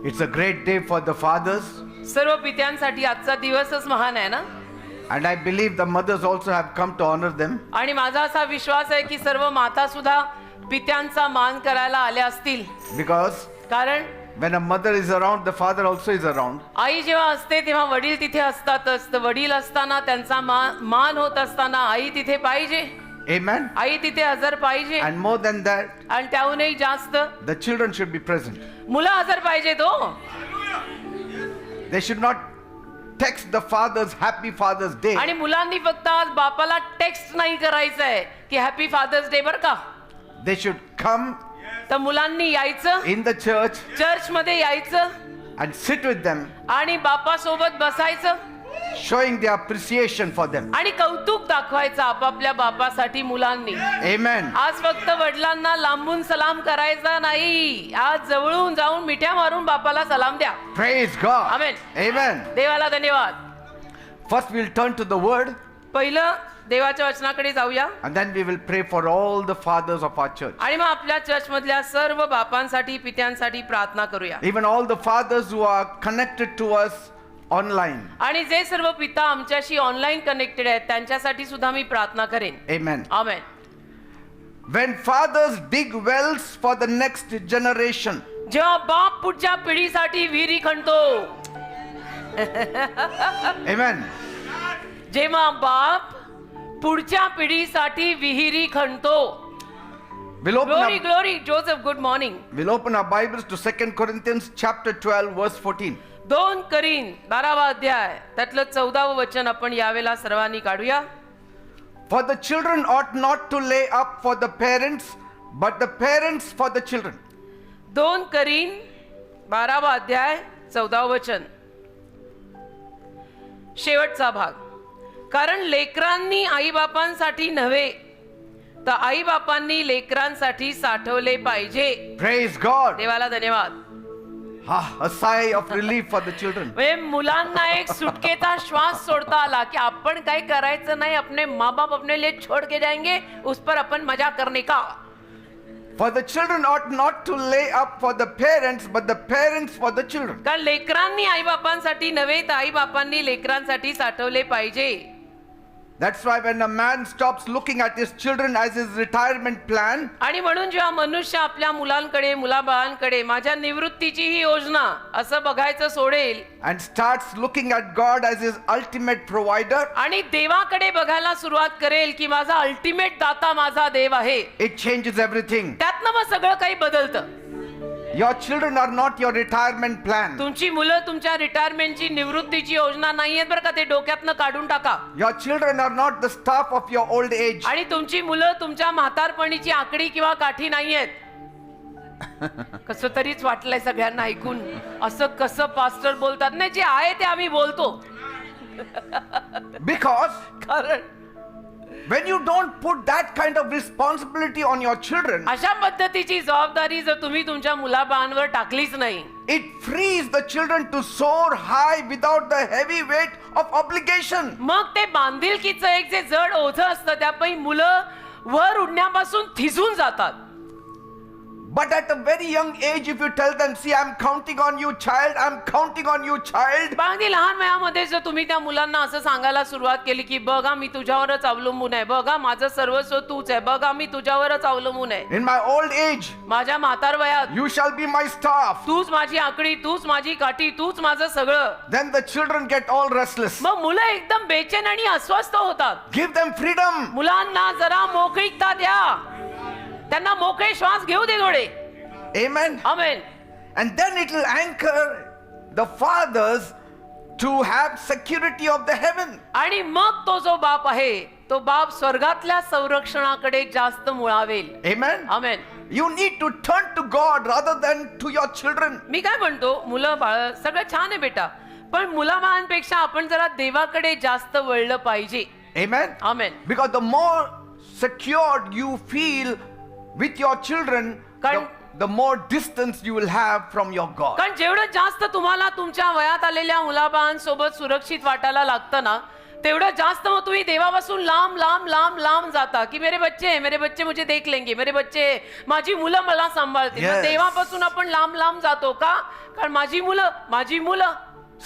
It's a great day for the fathers, सर्व पित्यांसाठी आजचा दिवसच महान आहे ना. and I believe the mothers also have come to honor them. आणि माझा असा विश्वास आहे की सर्व माता सुद्धा पित्यांचा मान करायला आल्या असतील. Because कारण when a mother is around, the father also is around. आई जेव्हा असते तेव्हा वडील तिथे असतातच. तर वडील असताना त्यांचा मान होत असताना आई तिथे पाहिजे. Amen. आई तिथे हजर पाहिजे. And more than that, आणि त्याहूनही जास्त the children should be present. मुलं हजर पाहिजे तो. They should not text the fathers Happy Father's Day. आणि मुलांनी फक्त आज बापाला टेक्स्ट नाही करायचं आहे की हॅपी फादर्स डे बर का. They should come तर मुलांनी यायचं, in the church चर्च मध्ये यायचं and sit with them, आणि बापासोबत बसायचं showing their appreciation for them. आणि कौतुक दाखवायचं आपापल्या बापासाठी मुलांनी. Amen. आज फक्त वडिलांना लांबून सलाम करायचा नाही, आज जवळून जाऊन मिठ्या मारून बापाला सलाम द्या. Praise God. Amen. Amen. देवाला धन्यवाद. First we'll turn to the word, पहिलं देवाच्या वचनाकडे जाऊया and then we will pray for all the fathers of our church. आणि मग आपल्या चर्च मधल्या सर्व बापांसाठी पित्यांसाठी प्रार्थना करूया. Even all the fathers who are connected to us online. आणि जे सर्व पिता आमच्याशी ऑनलाईन कनेक्टेड आहेत त्यांच्यासाठी सुद्धा मी प्रार्थना करेन. Amen. Amen. When fathers dig wells for the next generation, जेव्हा बाप पुढच्या पिढीसाठी विहिरी खणतो, amen, जेव्हा बाप पुढच्या पिढीसाठी विहिरी खणतो. we'll open glory up, glory Joseph, good morning. we'll open our Bibles to 2 Corinthians chapter 12 verse 14. 2 करीन 12वा अध्याय त्यातलं 14वं वचन आपण यावेळेला सर्वांनी काढूया. For the children ought not to lay up for the parents, but the parents for the children. 2 करीन 12वा अध्याय 14वं वचन, शेवटचा भाग. कारण लेकरांनी आईबापांसाठी नव्हे तर आईबापांनी लेकरांसाठी साठवले पाहिजे. Praise God. देवाला धन्यवाद. A sigh of relief for the children. म्हणजे मुलांना एक सुटकेचा श्वास सोडता आला की आपण काय करायचं नाही, अपने माँ बाप अपने लिए छोड़ के जाएंगे, उस पर अपन मजा करने का. For the children ought not to lay up for the parents, but the parents for the children. कारण लेकरांनी आईबापांसाठी नव्हे तर आईबापांनी लेकरांसाठी साठवले पाहिजे. That's why when a man stops looking at his children as his retirement plan, आणि म्हणून जेव्हा मनुष्य आपल्या मुलांकडे मुलाबाळांकडे माझ्या निवृत्तीची ही योजना असं बघायचं सोडेल and starts looking at God as his ultimate provider, आणि देवाकडे बघायला सुरुवात करेल की माझा अल्टिमेट दाता माझा देव आहे, it changes everything. त्यातनं मग सगळं काही बदलतं. Your children are not your retirement plan. तुमची मुलं तुमच्या रिटायरमेंटची निवृत्तीची योजना नाहीयेत बरं का, ते डोक्यातनं काढून टाका. Your children are not the staff of your old age. आणि तुमची मुलं तुमच्या म्हातारपणीची आकडी किंवा काठी नाहीयेत. कसं तरीच वाटलंय सगळ्यांना ऐकून, असं कसं पास्टर बोलतात. नाही, जे आहे ते आम्ही बोलतो. Because कारण when you don't put that kind of responsibility on your children, अशा पद्धतीची जबाबदारी जर तुम्ही तुमच्या मुलाबाळांवर टाकलीच नाही, it frees the children to soar high without the heavy weight of obligation. मग ते बांधिलकीचं एक जे जड ओझं असतं त्यापैकी मुलं वर उडण्यापासून थिजून जातात. But at a very young age, if you tell them, see, I'm counting on you, child, I'm counting on you, child. अगदी लहान वयामध्ये जर तुम्ही त्या मुलांना असं सांगायला सुरुवात केली की बघा मी तुझ्यावरच अवलंबून आहे, बघा माझं सर्वस्व तूच आहे, बघा मी तुझ्यावरच अवलंबून आहे, In my old age, माझ्या म्हातार वयात you shall be my staff. तूच माझी आकडी, तूच माझी काठी, तूच माझं सगळं. Then the children get all restless. मग मुलं एकदम बेचैन आणि अस्वस्थ होतात. Give them freedom. मुलांना जरा मोकळीकता द्या, त्यांना मोकळे श्वास घेऊ दे थोडे. Amen. Amen. And then it will anchor the fathers to have security of the heaven. आणि मग तो जो बाप आहे तो बाप स्वर्गातल्या संरक्षणाकडे जास्त मुळावेल. Amen. Amen. You need to turn to God rather than to your children. मी काय म्हणतो, मुलं बाळ सगळं छान आहे बेटा, पण मुलाबाळांपेक्षा आपण जरा देवाकडे जास्त वळलं पाहिजे. Amen. Amen. Because the more secured you feel with your children, the more distance you will have from your God. कारण जेवढं जास्त तुम्हाला तुमच्या वयात आलेल्या मुलाबाळांसोबत सुरक्षित वाटायला लागतं ना, तेवढं जास्त मग तुम्ही देवापासून लांब लांब लांब लांब जाता की मेरे बच्चे मुझे देख लेंगे, मेरे बच्चे, माझी मुलं मला सांभाळतील. Yes. मग देवापासून आपण लांब लांब जातो का? कारण माझी मुलं.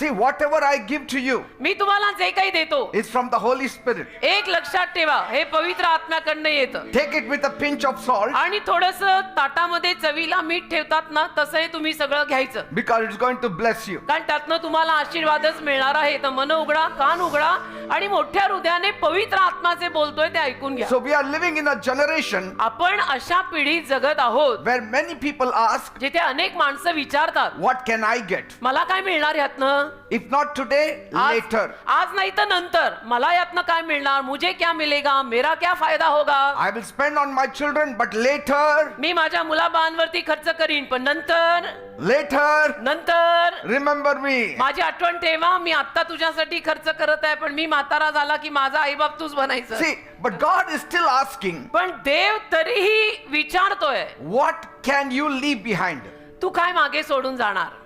See, whatever I give to you मी तुम्हाला जे काही देतो is from the Holy Spirit. एक लक्षात ठेवा, हे पवित्र आत्म्याकडनं येतं. Take it with a pinch of salt आणि थोडस ताटामध्ये चवीला मीठ ठेवतात ना, तसं हे तुम्ही सगळं घ्यायचं, because it's going to bless you. कारण त्यातनं तुम्हाला आशीर्वादच मिळणार आहे. तर मन उघडा, कान उघडा आणि मोठ्या हृदयाने पवित्र आत्मा जे बोलतोय ते ऐकून घ्या. So we are living in a generation आपण अशा पिढीत जगत आहोत where many people ask, जिथे अनेक माणसं विचारतात, what can I get? मला काय मिळणार यातनं? If not today, later. आज नाही तर नंतर. मला यातनं काय मिळणार? मुझे क्या मिलेगा? मेरा क्या फायदा होगा? I will spend on my children, but later, मी माझ्या मुलाबाळांवरती खर्च करीन, पण नंतर remember me. माझी आठवण ठेवा, मी आता तुझ्यासाठी खर्च करत आहे, पण मी म्हातारा झाला की माझा आईबाप तूच बनायचं. See, but God is still asking, पण देव तरीही विचारतोय, what can you leave behind? तू काय मागे सोडून जाणार?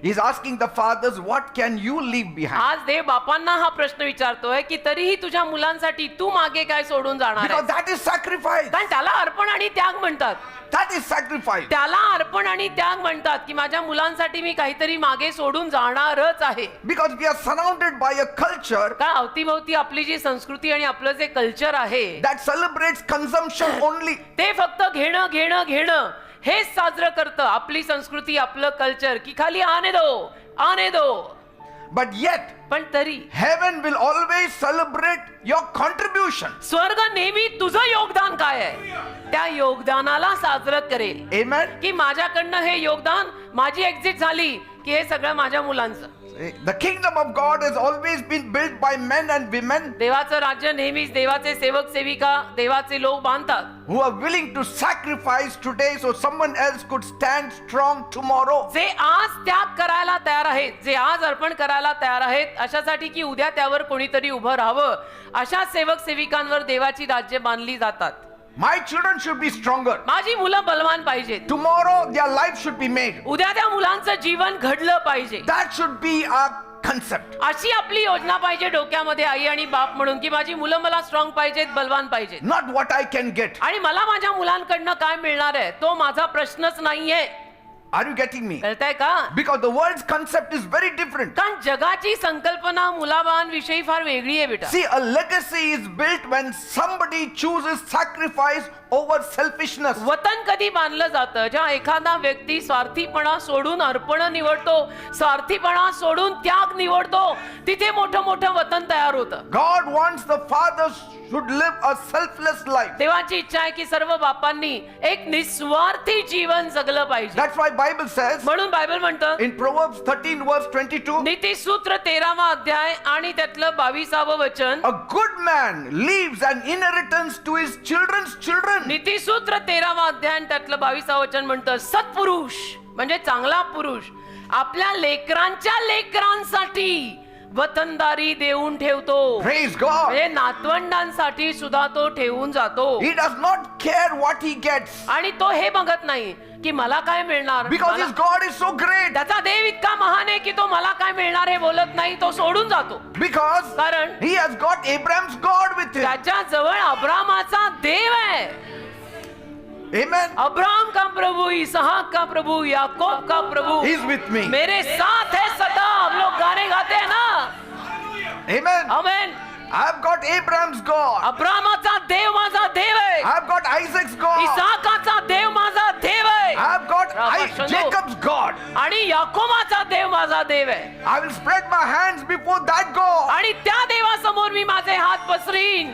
He's asking the fathers, what can you leave behind? आज देव बापांना हा प्रश्न विचारतोय की तरीही तुझ्या मुलांसाठी तू मागे काय सोडून जाणार Because आहे? that is sacrifice. कारण त्याला अर्पण आणि त्याग म्हणतात. That is sacrifice. त्याला अर्पण आणि त्याग म्हणतात की माझ्या मुलांसाठी मी काहीतरी मागे सोडून जाणारच आहे. Because we are surrounded by a culture कारण अवतीभोवती आपली जी संस्कृती आणि आपलं जे कल्चर आहे that celebrates consumption only. ते फक्त घेणं हेच साजरं करतं. आपली संस्कृती, आपलं कल्चर की खाली आने दो. But yet, पण तरी heaven will always celebrate your contribution. स्वर्ग नेहमी तुझं योगदान काय आहे त्या योगदानाला साजरं करेल. Amen. की माझ्याकडनं हे योगदान, माझी एक्झिट झाली की हे सगळं माझ्या मुलांचं. The kingdom of God has always been built by men and women देवाचं राज्य नेहमीच देवाचे सेवक सेविका, देवाचे लोक बांधतात, who are willing to sacrifice today so someone else could stand strong tomorrow. जे आज त्याग करायला तयार आहेत, जे आज अर्पण करायला तयार आहेत, अशासाठी की उद्या त्यावर कोणीतरी उभं राहावं. अशा सेवक सेविकांवर देवाची राज्य बांधली जातात. My children should be stronger. माझी मुलं बलवान पाहिजेत. Tomorrow their life should be made. उद्या त्या मुलांचं जीवन घडलं पाहिजे. That should be our concept. अशी आपली योजना पाहिजे डोक्यामध्ये, आई आणि बाप म्हणून, की माझी मुलं मला स्ट्रॉंग पाहिजेत, बलवान पाहिजेत. Not what I can get. आणि मला माझ्या मुलांकडनं काय मिळणार आहे तो माझा प्रश्नच नाहीये. Are you getting me? कळतंय का? Because the world's concept is very different. कारण जगाची संकल्पना मुलाबाळांविषयी फार वेगळी आहे बेटा. See, a legacy is built when somebody chooses sacrifice over selfishness. वतन कधी बांधलं जातं जेव्हा एखादा व्यक्ती स्वार्थीपणा सोडून अर्पण निवडतो, स्वार्थीपणा सोडून त्याग निवडतो, तिथे मोठं वतन तयार होतं. God wants the fathers should live a selfless life. देवाची इच्छा आहे की सर्व बापांनी एक निस्वार्थी जीवन जगलं पाहिजे. That's why Bible says म्हणून बायबल म्हणतं in Proverbs 13 verse 22, नीतिसूत्र 13वा अध्याय आणि त्यातलं 22व वचन, a good man leaves an inheritance to his children's children. नीतिसूत्र 13वा अध्याय आणि त्यातलं 22व वचन म्हणतं सत्पुरुष म्हणजे चांगला पुरुष आपल्या लेकरांच्या लेकरांसाठी वतनदारी देऊन ठेवतो. Praise God. म्हणजे नातवंडांसाठी सुद्धा तो ठेवून जातो. He does not care what he gets आणि तो हे बघत नाही की मला काय मिळणार, because मला- his God is so great. त्याचा देव इतका महान आहे की तो मला काय मिळणार हे बोलत नाही, तो सोडून जातो. Because कारण he has got Abraham's God with him. त्याच्या जवळ अब्रामाचा देव आहे. Amen. अब्राम का प्रभु, इसहाक का प्रभु, याकूब का प्रभु He's with me. मेरे साथ है सदा. हम लोग गाने गाते हैं ना. Amen. आमेन. I've got Abraham's God. अब्रामाचा देव माझा देव आहे. I've got Isaac's God. इसाकाचा देव माझा देव आहे. I've got Rabashano. Jacob's God. आणि याकोबाचा देव माझा देव आहे. I will spread my hands before that God. आणि त्या देवासमोर मी माझे हात पसरीन.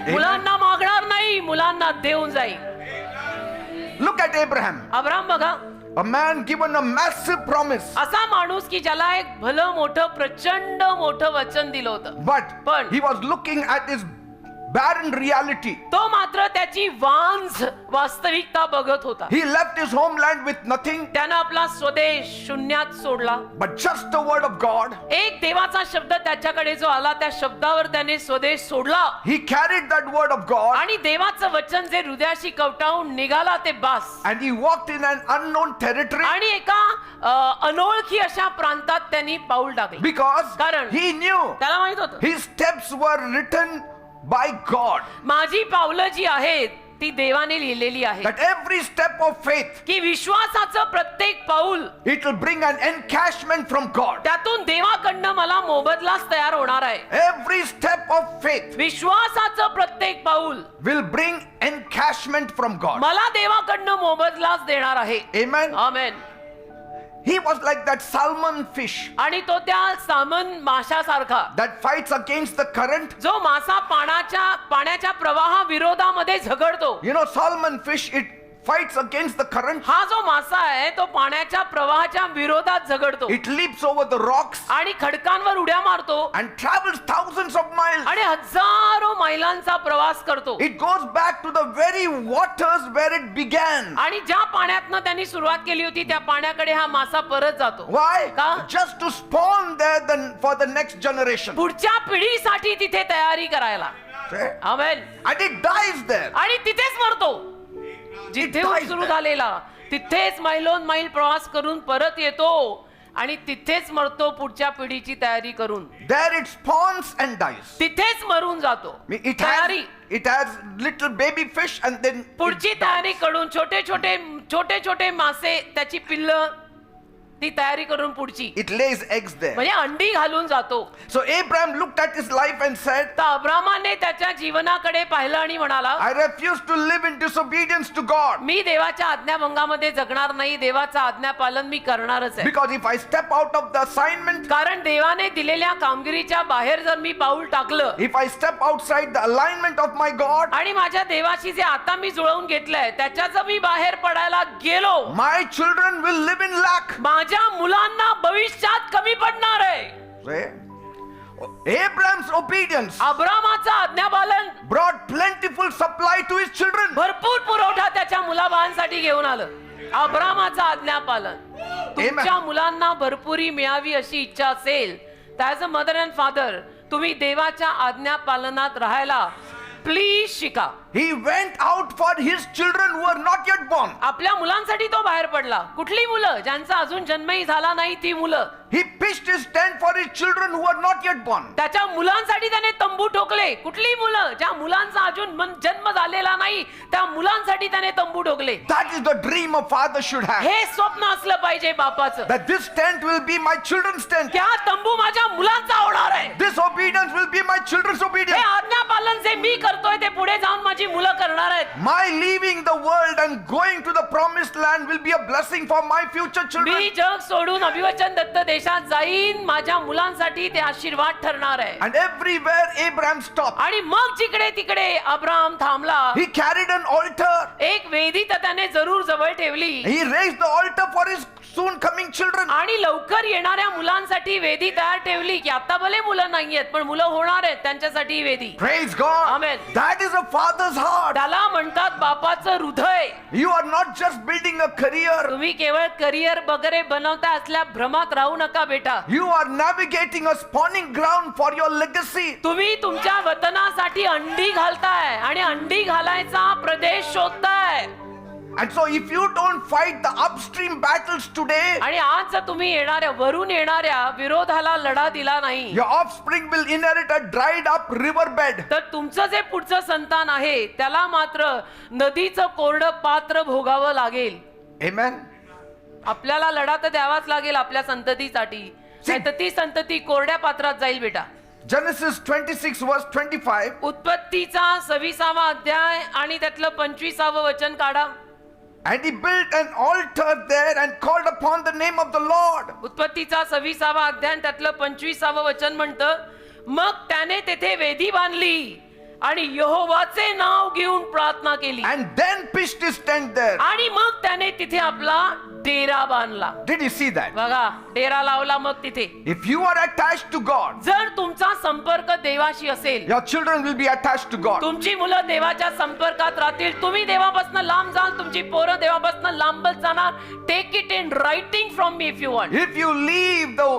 मुलांना मागणार नाही, मुलांना देऊन जाईन. Look at Abraham, अब्राम बघा, a man given a massive promise, असा माणूस की ज्याला एक भलं मोठं प्रचंड मोठं वचन दिलं होतं. but पण he was looking at his barren reality. तो मात्र त्याची वांझ वास्तविकता बघत होता. He left his homeland with nothing त्यानं आपला स्वदेश शून्यात सोडला. but just the word of God. एक देवाचा शब्द त्याच्याकडे जो आला, त्या शब्दावर त्याने स्वदेश सोडला He carried that word of God आणि देवाचं वचन जे हृदयाशी कवटाळून निघाला ते बास. and he walked in an unknown territory आणि एका अनोळखी अशा प्रांतात त्यांनी पाऊल टाकले. because कारण he knew त्याला माहित होतं his steps were written by God. माझी पावलं जी आहेत ती देवाने लिहिलेली आहेत. That every step of faith, की विश्वासाचं प्रत्येक पाऊल it will bring an encashment from God. त्यातून देवाकडनं मला मोबदलाच तयार होणार आहे. Every step of faith विश्वासाचं प्रत्येक पाऊल will bring encashment from God. मला देवाकडनं मोबदलाच देणार आहे. Amen. Amen. He was like that salmon fish आणि तो त्या सामन माशासारखा that fights against the current. जो मासा पाण्याच्या प्रवाहाविरोधामध्ये झगडतो. You know, salmon fish, it fights against the current. हा जो मासा आहे तो पाण्याच्या प्रवाहाच्या विरोधात झगडतो It leaps over the rocks आणि खडकांवर उड्या मारतो and travels thousands of miles. आणि हजारो मैलांचा प्रवास करतो. It goes back to the very waters where it began. आणि ज्या पाण्यातनं त्यांनी सुरुवात केली होती त्या पाण्याकडे हा मासा परत जातो. Why? का? Just to spawn there for the next generation. पुढच्या पिढीसाठी तिथे तयारी करायला. See? Amen. And it dies there. आणि तिथेच मरतो. जिथे dies सुरू there. झालेला तिथेच मैलोन मैल प्रवास करून परत येतो आणि तिथेच मरतो पुढच्या पिढीची तयारी करून. There it spawns and dies. तिथेच मरून जातो. It तयारी has little baby fish and then पुढची तयारी करून छोटे छोटे मासे त्याची पिल्ल ती तयारी करून पुढची it lays eggs there. म्हणजे अंडी घालून जातो. So Abraham looked at his life and said, तर अब्रामाने त्याच्या जीवनाकडे पाहिलं आणि म्हणाला, I refuse to live in disobedience to God. मी देवाच्या आज्ञाभंगामध्ये जगणार नाही. देवाचं आज्ञापालन मी करणारच आहे. Because if I step out of the assignment, कारण देवाने दिलेल्या कामगिरीच्या बाहेर जर मी पाऊल टाकलं if I step outside the alignment of my God, आणि माझ्या देवाशी जे आता मी जुळवून घेतलंय त्याच्या जर मी बाहेर पडायला गेलो, my children will live in lack. माझ्या मुलांना भविष्यात कमी पडणार आहे. See? Abraham's obedience अब्रामाचं आज्ञापालन brought plentiful supply to his children. भरपूर पुरवठा त्याच्या मुलाबाळांसाठी घेऊन आलं. अब्रामाचं आज्ञापालन. तुमच्या मुलांना भरपुरी मिळावी अशी इच्छा असेल तर as a mother and father तुम्ही देवाच्या आज्ञापालनात राहायला प्लीज शिका. He went out for his children who were not yet born. आपल्या मुलांसाठी तो बाहेर पडला. कुठली मुलं? ज्यांचा अजून जन्मही झाला नाही ती मुलं. He pitched his tent for his children who were not yet born. त्याच्या मुलांसाठी त्याने तंबू ठोकले. कुठली मुलं? ज्या मुलांचा अजून जन्म झालेला नाही त्या मुलांसाठी त्याने तंबू ठोकले. That is the dream a father should have. हे स्वप्न असलं पाहिजे बापाचं. That this tent will be my children's tent. त्या तंबू माझ्या मुलांचा होणार आहे. This obedience will be my children's हे obedience. आज्ञापालन जे मी करतोय ते पुढे जाऊन माझी मुलं करणार आहेत. My leaving the world and going to the promised land will be a blessing for my future children. मी जग सोडून अभिवचन दत्त देशात जाईन. माझ्या मुलांसाठी ते आशीर्वाद ठरणार आहे. And everywhere Abraham stopped, आणि मग जिकडे तिकडे अब्राम थांबला. he carried an altar. एक वेदी तर त्याने जरूर जवळ ठेवली He raised the altar for his soon coming children. आणि लवकर येणाऱ्या मुलांसाठी वेदी तयार ठेवली की आता भले मुलं नाहीयेत पण मुलं होणार आहेत त्यांच्यासाठी वेदी. Praise God. Amen. That is a father's heart. त्याला म्हणतात बापाचं हृदय. You are not just building a career. तुम्ही केवळ करिअर वगैरे बनवता असल्या भ्रमात राहू नका बेटा. You are navigating a spawning ground for your legacy. तुम्ही तुमच्या वतनासाठी अंडी घालताय आणि अंडी घालायचा प्रदेश शोधताय. And so if you don't fight the upstream battles today, आणि आज जर तुम्ही वरून येणाऱ्या विरोधाला लढा दिला नाही your offspring will inherit a dried up riverbed. तर तुमचं जे पुढचं संतान आहे त्याला मात्र नदीचं कोरडं पात्र भोगावं लागेल. Amen. आपल्याला लढा तर द्यावाच लागेल आपल्या संततीसाठी. नाहीतर ती संतती कोरड्या पात्रात जाईल बेटा. Genesis 26 verse 25. उत्पत्तीचा 26वा अध्याय आणि त्यातलं 25वं वचन काढा. And he built an altar there and called upon the name of the Lord. उत्पत्तीचा 26वा अध्याय त्यातलं 25वं वचन म्हणतं, मग त्याने तेथे वेदी बांधली आणि यहोवाचे नाव घेऊन प्रार्थना केली and then pitched his tent there. आणि मग त्याने तिथे आपला डेरा बांधला. Did you see that? बघा, डेरा लावला मग तिथे. If you are attached to God, जर तुमचा संपर्क देवाशी असेल, your children will be attached to God. तुमची मुलं देवाच्या संपर्कात राहतील, तुम्ही देवापासून लांब जाल, तुमची पोरं देवापासून लांबच जाणार. Take it in writing from me if you want. If you leave the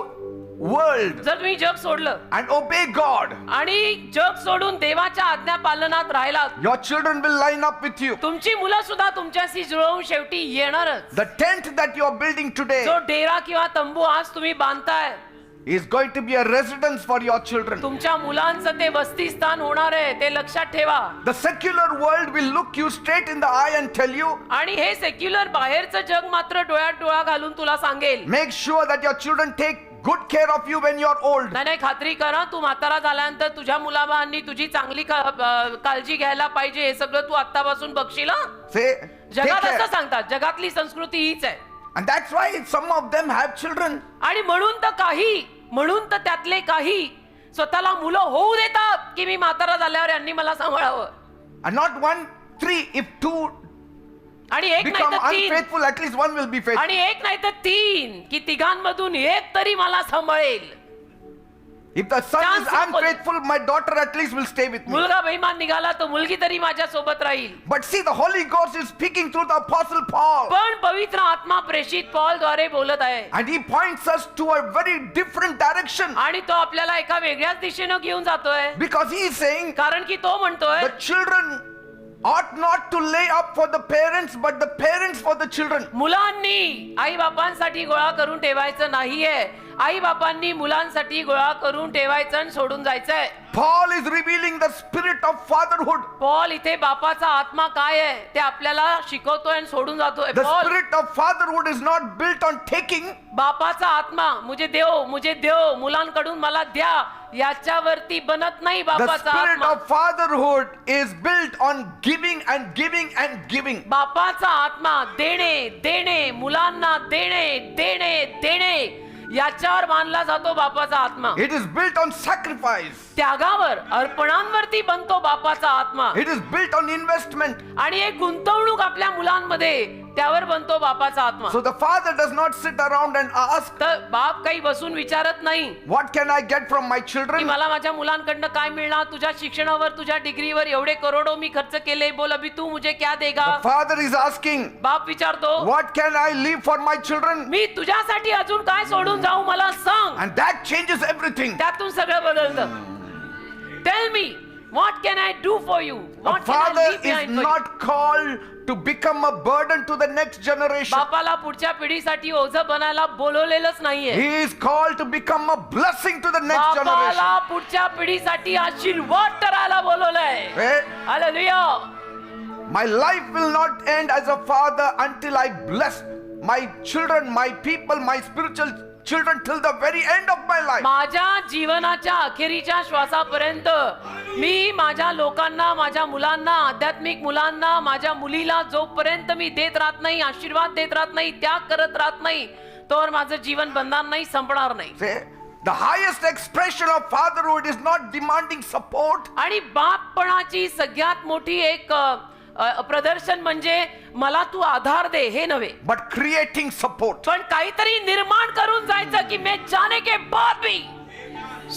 world जर तुम्ही जग सोडलं and obey God, आणि जग सोडून देवाच्या आज्ञा पालनात राहिलात, your children will line up with you. तुमची मुलं सुद्धा तुमच्याशी जुळवून शेवटी येणारच. The tent that you are building today जो डेरा किंवा तंबू आज तुम्ही बांधताय, is going to be a residence for your children. तुमच्या मुलांचं ते वसतिस्थान होणार आहे, ते लक्षात ठेवा. The secular world will look you straight in the eye and tell you, आणि हे सेक्युलर बाहेरचं जग मात्र डोळ्यात डोळा घालून तुला सांगेल, make sure that your children take good care of you when you are old. नाही खात्री करा, तू म्हातारा झाल्यानंतर तुझ्या मुलाबाळांनी तुझी चांगली काळजी घ्यायला पाहिजे. हे सगळं तू आतापासून बघशील. Say, take जगात care. असं सांगतात, जगातली संस्कृती हीच आहे. And that's why some of them have children. आणि म्हणून तर त्यातले काही स्वतःला मुलं होऊ देतात की मी म्हातारा झाल्यावर यांनी मला सांभाळावं. And not 1, 3, if 2 आणि एक नाही become तर 3, unfaithful, at least one will be faithful. आणि एक नाही तर 3 की तिघांमधून एक तरी मला सांभाळेल. If the son is Chance of- unfaithful, my daughter at least will stay with me. मुलगा बेईमान निघाला तर मुलगी तरी माझ्या सोबत राहील. But see, the Holy Ghost is speaking through the Apostle Paul. पण पवित्र आत्मा प्रेषित पॉल द्वारे बोलत आहे And he points us to a very different direction. आणि तो आपल्याला एका वेगळ्याच दिशेनं घेऊन जातोय. Because he is saying कारण की तो म्हणतोय the children ought not to lay up for the parents, but the parents for the children. मुलांनी आई बापांसाठी गोळा करून ठेवायचं नाहीये, आई बापांनी मुलांसाठी गोळा करून ठेवायचं आणि सोडून जायचंय. Paul is revealing the spirit of fatherhood. Paul इथे बापाचा आत्मा काय आहे ते आपल्याला शिकवतोय आणि सोडून जातोय. The Paul spirit of fatherhood is not built on taking, बापाचा आत्मा मुझे देव मुलांकडून मला द्या याच्यावरती बनत नाही. the बापाचा spirit आत्मा of fatherhood is built on giving and giving and giving. बापाचा आत्मा देणे मुलांना देणे याच्यावर मानला जातो. बापाचा आत्मा It is built on sacrifice. त्यागावर अर्पणांवरती बनतो बापाचा आत्मा. It is built on investment. आणि एक गुंतवणूक आपल्या मुलांमध्ये त्यावर बनतो बापाचा आत्मा. So the father does not sit around and ask, तर बाप काही बसून विचारत नाही what can I get from my की children? मला माझ्या मुलांकडनं काय मिळणार. तुझ्या शिक्षणावर तुझ्या डिग्रीवर एवढे करोडो मी खर्च केले, बोल अभी तू मुझे क्या देगा. The father is asking, बाप विचारतो what can I leave for my children? मी तुझ्यासाठी अजून काय सोडून जाऊ मला सांग. And that changes everything. त्यातून सगळं बदलतं. Tell me what can I do for you? A What can I father leave is behind for you? not called to become a burden to the next generation. बापाला पुढच्या पिढीसाठी ओझं बनायला बोलवलेलंच नाहीये. He is called to become a blessing to the next बापाला generation. पुढच्या पिढीसाठी आशीर्वाद करायला बोलवलंय. Eh? Hallelujah. My life will not end as a father until I bless my children, my people, my spiritual children till the very end of my life. माझ्या जीवनाच्या अखेरीच्या श्वासापर्यंत मी माझ्या लोकांना, माझ्या मुलांना, आध्यात्मिक मुलांना, माझ्या मुलीला जोपर्यंत मी देत राहत नाही, आशीर्वाद देत राहत नाही, त्याग करत राहत नाही, तोवर माझं जीवन बनणार नाही, संपणार नाही. See, the highest expression of fatherhood is not demanding support. आणि बापपणाची सगळ्यात मोठी एक प्रदर्शन म्हणजे मला तू आधार दे हे नव्हे, But creating support. पण काहीतरी निर्माण करून जायचं की मैं जाने के बाद भी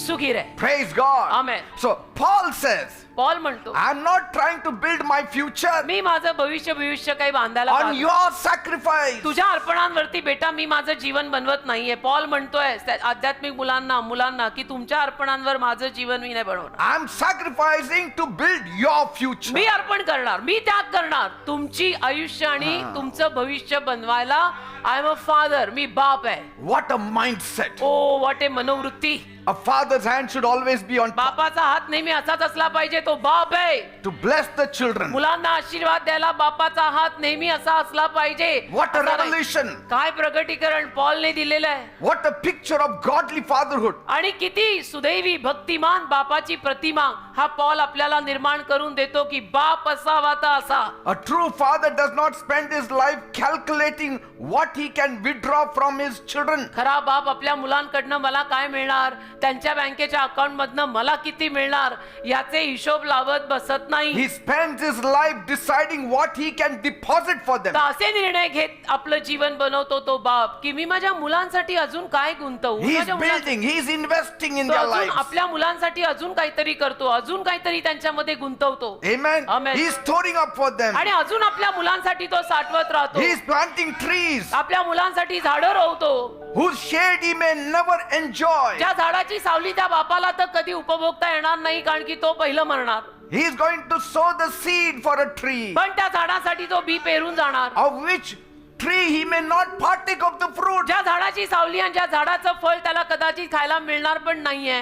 सुखी रहे. Praise God. Amen. So Paul says, Paul म्हणतो I'm not trying to build my future मी माझं भविष्य काही बांधायला on पाहत. your sacrifice. तुझ्या अर्पणांवरती बेटा मी माझं जीवन बनवत नाहीये. पॉल म्हणतोय आध्यात्मिक मुलांना की तुमच्या अर्पणांवर माझं जीवन मी नाही बनवणार. I'm sacrificing to build your future. मी अर्पण करणार, मी त्याग करणार तुमची आयुष्य आणि तुमचं भविष्य बनवायला. आय एम अ फादर, मी बाप आहे. What a mindset. Oh what a मनोवृत्ती. A father's hand should always be on top बापाचा हात नेहमी असाच असला पाहिजे. तो बाप आहे. to bless the children. मुलांना आशीर्वाद द्यायला बापाचा हात नेहमी असा असला पाहिजे. What a असा नाही. revelation. काय प्रगटीकरण पॉलने दिलेलं आहे. What a picture of godly fatherhood. आणि किती सुदैवी भक्तिमान बापाची प्रतिमा हा पॉल आपल्याला निर्माण करून देतो की बाप असावा तर असा. A true father does not spend his life calculating what he can withdraw from his children. खरा बाप आपल्या मुलांकडनं मला काय मिळणार, त्यांच्या बँकेच्या अकाउंट मधनं मला किती मिळणार याचे हिशोब हिशोब लावत बसत नाही. He spends his life deciding what he can deposit for them. तर असे निर्णय घेत आपलं जीवन बनवतो तो बाप की मी माझ्या मुलांसाठी अजून काय गुंतवू. He is माझ्या मुलांसाठी- building, he is investing in तो their अजून lives. आपल्या मुलांसाठी अजून काहीतरी करतो, अजून काहीतरी त्यांच्यामध्ये गुंतवतो. Amen. Amen. He is storing up for them. आणि अजून आपल्या मुलांसाठी तो साठवत राहतो. He is planting trees आपल्या मुलांसाठी झाडं रोवतो, whose shade he may never enjoy. ज्या झाडाची सावली त्या बापाला तर कधी उपभोगता येणार नाही, कारण की तो पहिलं मरणार. He is going to sow the seed for a tree, पण त्या झाडासाठी तो बी पेरून जाणार. of which tree he may not partake of the fruit. ज्या झाडाची सावली आणि ज्या झाडाचं फळ त्याला कदाचित खायला मिळणार पण नाहीये,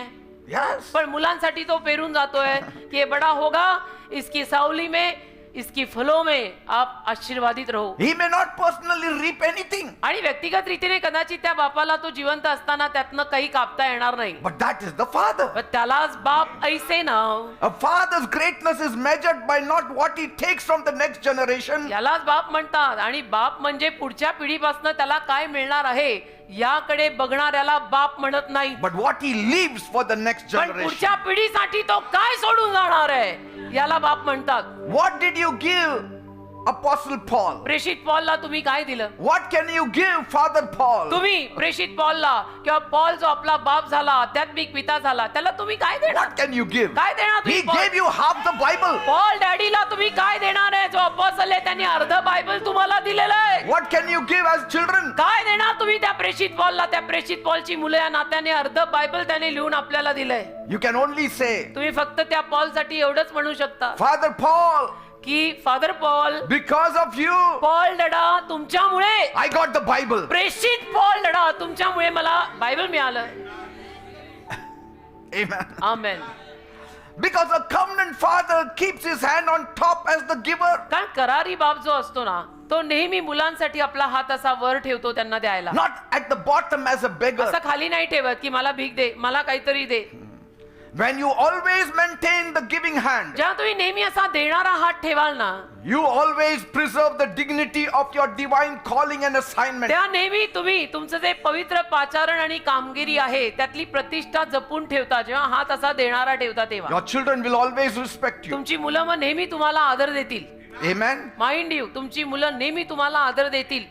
Yes. पण मुलांसाठी तो पेरून जातोय की ये बड़ा होगा, इसकी सावली में, इसकी फलों में आप आशीर्वादित रहो. He may not personally reap anything, आणि व्यक्तिगत रीतीने कदाचित त्या बापाला तो जिवंत असताना त्यातनं काही कापता येणार नाही, but that is the father. पण त्यालाच बाप ऐसे नाव. A father's greatness is measured by not what he takes from the next generation, यालाच बाप म्हणतात. आणि बाप म्हणजे पुढच्या पिढीपासून त्याला काय मिळणार आहे याकडे बघणाऱ्याला बाप म्हणत नाही, but what he leaves for the next पण generation. पुढच्या पिढीसाठी तो काय सोडून जाणार आहे याला बाप म्हणतात. What did you give Apostle Paul? प्रेषित पॉलला तुम्ही काय दिलं? What can you give Father Paul? तुम्ही प्रेषित पॉलला किंवा पॉल जो आपला बाप झाला, आध्यात्मिक पिता झाला, त्याला तुम्ही काय देणार? What can you give? काय देणार He तुम्ही? gave you half the Bible. Paul डॅडीला तुम्ही काय देणार आहे? जो अपोस्तल आहे त्यांनी अर्ध बायबल तुम्हाला दिलेलं आहे. What can you give as children? काय देणार तुम्ही त्या प्रेषित पॉलला? त्या प्रेषित पॉलची मुलं या नात्याने अर्ध बायबल त्याने लिहून आपल्याला दिलंय. You can only say, तुम्ही फक्त त्या पॉलसाठी एवढंच म्हणू शकता Father Paul, की father Paul, because of you, Paul डडा तुमच्यामुळे, I got the Bible. प्रेषित पॉल डडा तुमच्यामुळे मला बायबल मिळालं. Amen. Amen. Because a covenant father keeps his hand on top as the giver. कारण करारी बाप जो असतो ना, तो नेहमी मुलांसाठी आपला हात असा वर ठेवतो त्यांना द्यायला. Not at the bottom as a beggar. असं खाली नाही ठेवत की मला भीक दे, मला काहीतरी दे. When you always maintain the giving hand, जेव्हा तुम्ही नेहमी असा देणारा हात ठेवाल ना, you always preserve the dignity of your divine calling and assignment. तेव्हा नेहमी तुम्ही तुमचं जे पवित्र पाचारण आणि कामगिरी आहे त्यातली प्रतिष्ठा जपून ठेवता. जेव्हा हात असा देणारा ठेवता तेव्हा Your children will always respect you. तुमची मुलं मग नेहमी तुम्हाला आदर देतील. Amen. माइंड यू, तुमची मुलं नेहमी तुम्हाला आदर देतील.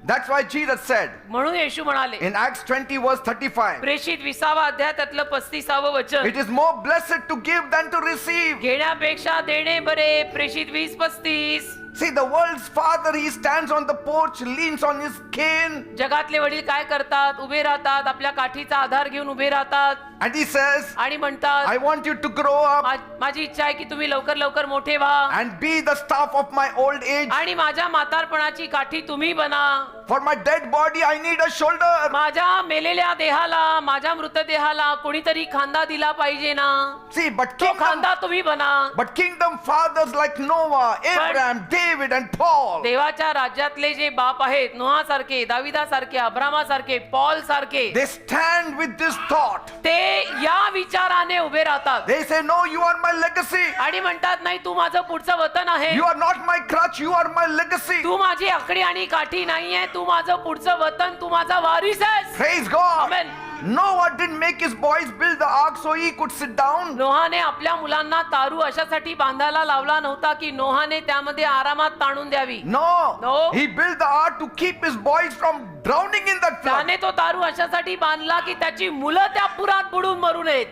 That's why Jesus said म्हणून येशू म्हणाले in Acts 20 verse 35, प्रेषित 20वा अध्याय त्यातलं 35वं वचन, it is more blessed to give than to receive. घेण्यापेक्षा देणे बरे. प्रेषित 20:35. See, the world's father, he stands on the porch, leans on his cane, जगातले वडील काय करतात? उभे राहतात, आपल्या काठीचा आधार घेऊन उभे राहतात and he says, आणि म्हणतात, I want you to grow up माझी इच्छा आहे की तुम्ही लवकर लवकर मोठे व्हा and be the staff of my old age. आणि माझ्या म्हातारपणाची काठी तुम्ही बना. For my dead body, I need a shoulder. माझ्या मेलेल्या देहाला, माझ्या मृतदेहाला कोणीतरी खांदा दिला पाहिजे ना. See, but तो खांदा तुम्ही बना. kingdom fathers like Noah, Abraham, David, and Paul, देवाच्या राज्यातले जे बाप आहेत, नोहासारखे, दाविदासारखे, अब्रामासारखे, पॉल सारखे, they stand with this thought. ते या विचाराने उभे राहतात They say, no, you are my legacy. आणि म्हणतात, नाही तू माझं पुढचं वतन आहे, You are not my crutch, you are my legacy. तू माझी आकडी आणि काठी नाहीये, तू माझं पुढचं वतन, तू माझा वारिस आहेस. Praise God. Amen. Noah didn't make his boys build the ark so he could sit down. नोहाने आपल्या मुलांना तारू अशासाठी बांधायला लावला नव्हता की नोहाने त्यामध्ये आरामात ताणून द्यावी. No. No. He built the ark to keep his boys from drowning in that flood. त्याने तो तारू अशासाठी बांधला की त्याची मुलं त्या पुरात बुडून मरू नयेत.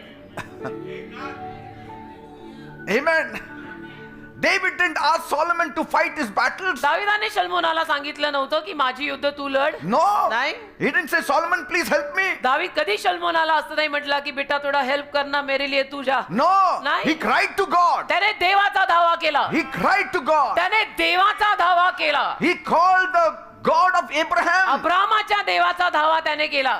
Amen. David didn't ask Solomon to fight his battles. दाविदाने शल्मोनाला सांगितलं नव्हतं की माझी युद्ध तू लढ. No. नाही. He didn't say, Solomon, please help me. दावीद कधी शल्मोनाला असं नाही म्हटलं की बेटा थोडा हेल्प करना मेरे लिए तू जा. No. नाही. He cried to God. त्याने देवाचा धावा केला. He cried to God. त्याने देवाचा धावा केला. He called the God of Abraham. अब्रामाच्या देवाचा धावा त्याने केला.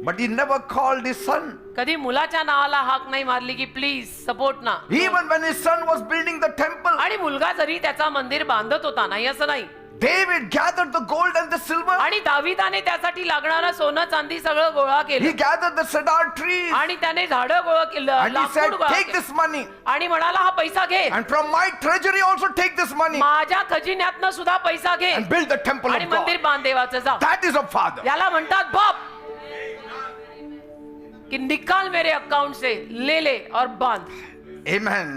But he never called his son. कधी मुलाच्या नावाला हाक नाही मारली की प्लीज सपोर्ट ना. Even when his son was building the temple, आणि मुलगा जरी त्याचा मंदिर बांधत होता, नाही असं नाही, David gathered the gold and the silver. आणि दाविदाने त्यासाठी लागणारं सोनं चांदी सगळं गोळा He केलं gathered the cedar trees. आणि त्याने झाडं गोळा केलं, And he said, लाकूड गोळा take केलं. this money. आणि म्हणाला हा पैसा घे, And from my treasury also take this money. माझ्या खजिन्यातनं सुद्धा पैसा घे And build the temple आणि of God. मंदिर बांध देवाचं जा. That is a father. याला म्हणतात बाप. कि निकाल मेरे अकाउंट से ले ले और बांध. Amen.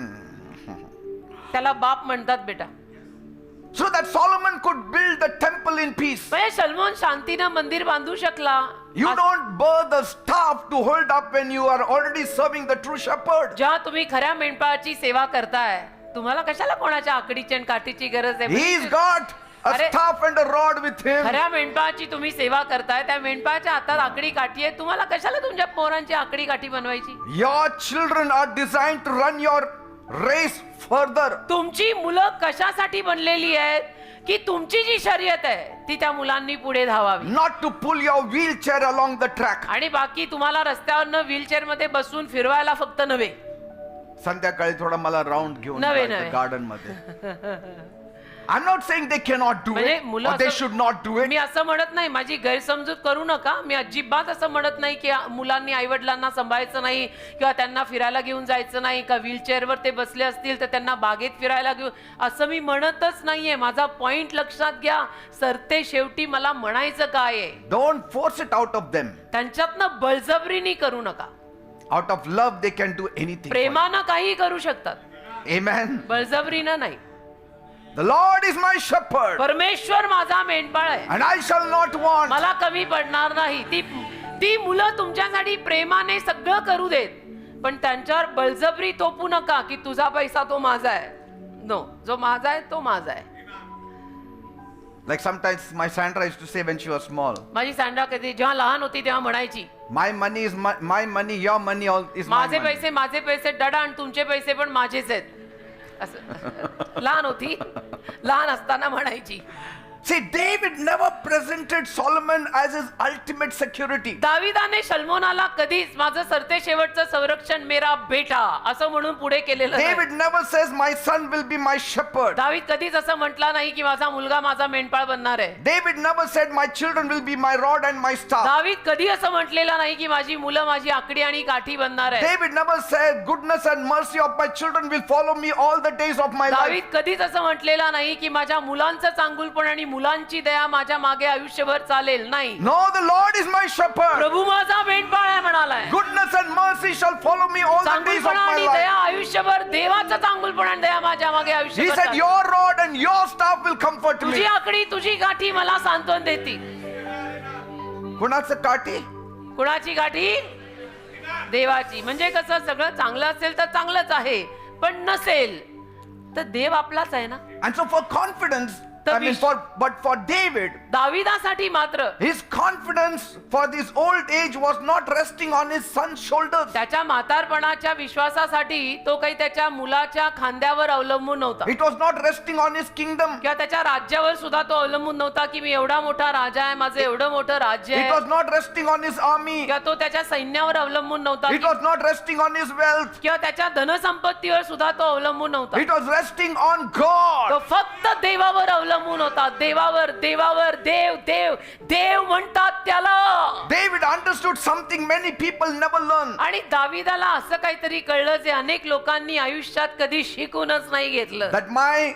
त्याला बाप म्हणतात बेटा. So that Solomon could build the temple in peace. म्हणजे सलमोन शांतीनं मंदिर बांधू शकला. You don't bear the staff to hold up when you are already serving the true shepherd. जेव्हा तुम्ही खऱ्या मेंढपाळाची सेवा करताय, तुम्हाला कशाला कोणाच्या आकडीची आणि काठीची गरज आहे? He's got a अरे, staff and a rod with him. खऱ्या मेंढपाळाची तुम्ही सेवा करताय, त्या मेंढपाळाच्या हातात आकडी काठी आहे. तुम्हाला कशाला तुमच्या पोरांची आकडी काठी बनवायची? Your children are designed to run your race further. तुमची मुलं कशासाठी बनलेली आहेत की तुमची जी शर्यत आहे ती त्या मुलांनी पुढे धावावी, Not to pull your wheelchair along the track. आणि बाकी तुम्हाला रस्त्यावरनं व्हीलचेअर मध्ये बसून फिरवायला फक्त नव्हे. संध्याकाळी थोडा मला राऊंड घेऊन नव्हे, जायचं नव्हे. गार्डन मध्ये. I'm not saying they cannot do म्हणजे it मुलं or they असं- should not do it. मी असं म्हणत नाही, माझी गैरसमजूत करू नका. मी अजिबात असं म्हणत नाही की मुलांनी आई वडिलांना सांभाळायचं नाही किंवा त्यांना फिरायला घेऊन जायचं नाही, का व्हीलचेअरवर ते बसले असतील तर त्यांना बागेत फिरायला घेऊन, असं मी म्हणतच नाहीये. माझा पॉइंट लक्षात घ्या. सरते शेवटी मला म्हणायचं काय आहे, Don't force it out of them. त्यांच्यातनं बळजबरीनी करू नका. Out of love they can do anything. for प्रेमानं काही करू शकतात, you. Amen. बळजबरीनं नाही. The Lord is my shepherd परमेश्वर माझा मेंढपाळ आहे, and I shall not want. मला कमी पडणार नाही. ती मुलं तुमच्यासाठी प्रेमाने सगळं करू देत, पण त्यांच्यावर बळजबरी थोपू नका की तुझा पैसा तो माझा आहे. नो, जो माझा आहे तो माझा आहे. Like sometimes my Sandra used to say when she was small, माझी सँड्रा कधी जेव्हा लहान होती तेव्हा म्हणायची, my money is my money, your money all is my माझे money. पैसे डडा आणि तुमचे पैसे पण माझेच आहेत. असं लहान होती, लहान असताना म्हणायची. See, David never presented Solomon as his ultimate security. दाविदाने शल्मोनाला कधीच माझं सरते शेवटचं संरक्षण मेरा बेटा असं म्हणून पुढे केलेलं नाही. David never says my son will be my shepherd. दावीद कधीच असं म्हटला नाही की माझा मुलगा माझा मेंढपाळ बनणार आहे. David never said my children will be my rod and my staff. दावीद कधी असं म्हटलेलं नाही की माझी मुलं माझी आकडी आणि काठी बनणार आहे. David never said goodness and mercy of my children will follow me all the days of my life. दावीद कधीच असं म्हटलेलं नाही की माझ्या मुलांचं चांगुलपण आणि मुलांची दया माझ्या मागे आयुष्यभर चालेल. नाही, No, the Lord is my shepherd. प्रभू माझा मेंढपाळ आहे म्हणालाय. Goodness and mercy shall follow me all the days of चांगुलपणा my आणि life. दया आयुष्यभर, देवाचं चांगुलपण आणि दया माझ्या मागे He आयुष्यभर said चालेल. your rod and your staff will comfort तुझी me. आकडी तुझी काठी मला सांत्वन देती. कुणाचं काठी? कुणाची काठी? देवाची. म्हणजे कसं, सगळं चांगलं असेल तर चांगलंच आहे, पण नसेल तर देव आपलाच आहे ना. And so for confidence, but for David, दाविदासाठी मात्र his confidence for this old age was not resting on his son's shoulders. त्याच्या म्हातारपणाच्या विश्वासासाठी तो काही त्याच्या मुलाच्या खांद्यावर अवलंबून नव्हता, It was not resting on his kingdom. किंवा त्याच्या राज्यावर सुद्धा तो अवलंबून नव्हता की मी एवढा मोठा राजा आहे, माझं एवढं मोठं राज्य It आहे, was not resting on his army. किंवा तो त्याच्या सैन्यावर अवलंबून नव्हता, It was not resting on his wealth. किंवा त्याच्या धनसंपत्तीवर सुद्धा तो अवलंबून नव्हता. It was resting on God. तो फक्त देवावर अवलंबून होता. देवावर, देवावर. देव देव देव म्हणतात त्याला. David understood something many people never learn. आणि दाविदाला असं काहीतरी कळलं जे अनेक लोकांनी आयुष्यात कधी शिकूनच नाही घेतलं. That my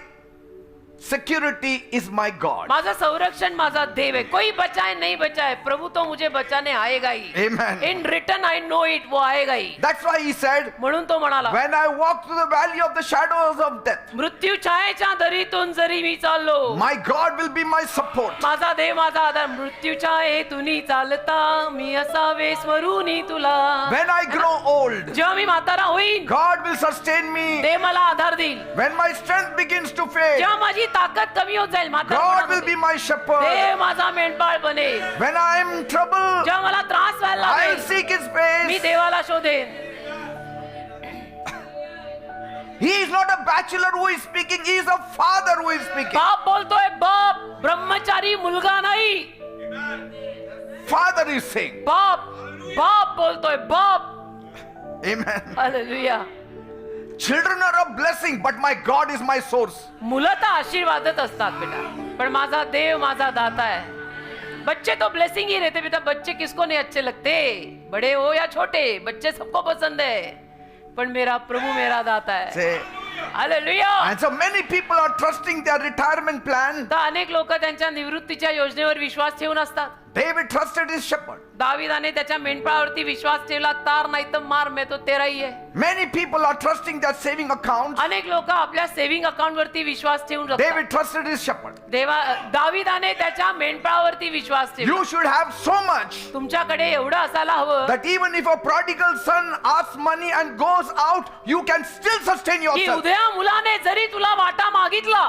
security is my God. माझं संरक्षण माझा देव आहे. कोई बचाए नहीं बचाए, प्रभु तो मुझे बचाने आएगा ही. Amen. In return I know it, वो आएगा ही. That's why he said, म्हणून तो म्हणाला, when I walk through the valley of the shadows of death, मृत्यू छायेच्या दरीतून जरी मी चाललो, my God will be my support. माझा देव माझा आधार. मृत्यूच्या हेतुनी चालता मी असावे स्मरुनी तुला. When I grow old, जेव्हा मी म्हातारा होईन, God will sustain me. देव मला आधार देईल. When my strength begins to fade, जेव्हा माझी ताकद कमी होत जाईल, God will म्हातारपणामध्ये, be my shepherd. देव माझा मेंढपाळ बनेल. When I am in trouble, जेव्हा मला त्रास व्हायला I will लागेल, seek His मी face. देवाला शोधेन. He is not a bachelor who is speaking. He is a father who is speaking. बाप बोलतोय, बाप, ब्रह्मचारी मुलगा नाही. Father is saying. बाप बाप बोलतोय, बाप. Amen. Hallelujah. Children are a blessing, but my God is my source. मुलं तर आशीर्वादच असतात बेटा, पण माझा देव माझा दाता है. बच्चे तो ब्लेसिंग ही रहते बेटा. बच्चे किसको नहीं अच्छे लगते, बड़े हो या छोटे, बच्चे सबको पसंद है, पण मेरा प्रभु मेरा दाता है. Say. Hallelujah. And so many people are trusting their retirement plan. तर अनेक लोक त्यांच्या निवृत्तीच्या योजनेवर विश्वास ठेवून असतात. David trusted his shepherd. दाविदाने त्याच्या मेंढपाळावरती विश्वास ठेवला. तार नाही तर मार, मैं तो तेरा ही है. Many people are trusting their saving accounts. अनेक लोक आपल्या सेव्हिंग अकाउंट वरती विश्वास ठेवून राहतात. David trusted his shepherd. दाविदाने त्याच्या मेंढपाळावरती विश्वास ठेवला. You should have so much तुमच्याकडे एवढं असायला हवं that even if a prodigal son asks money and goes out, you can still sustain की yourself. उद्या मुलाने जरी तुला वाटा मागितला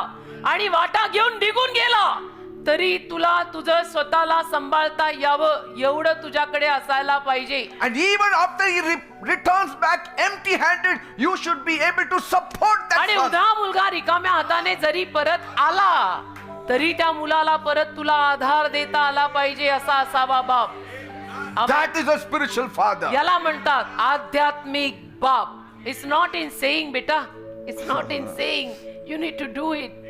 आणि वाटा घेऊन निघून गेला तरी तुला तुझं स्वतःला सांभाळता यावं एवढं तुझ्याकडे असायला पाहिजे. And even after he returns back empty-handed, you should be able to support that आणि son. उद्या मुलगा रिकाम्या हाताने जरी परत आला तरी त्या मुलाला परत तुला आधार देता आला पाहिजे असा असावा बाप. That is a spiritual father. याला म्हणतात आध्यात्मिक बाप. इट्स नॉट इन सेइंग बेटा, it's not in saying, you need to do it.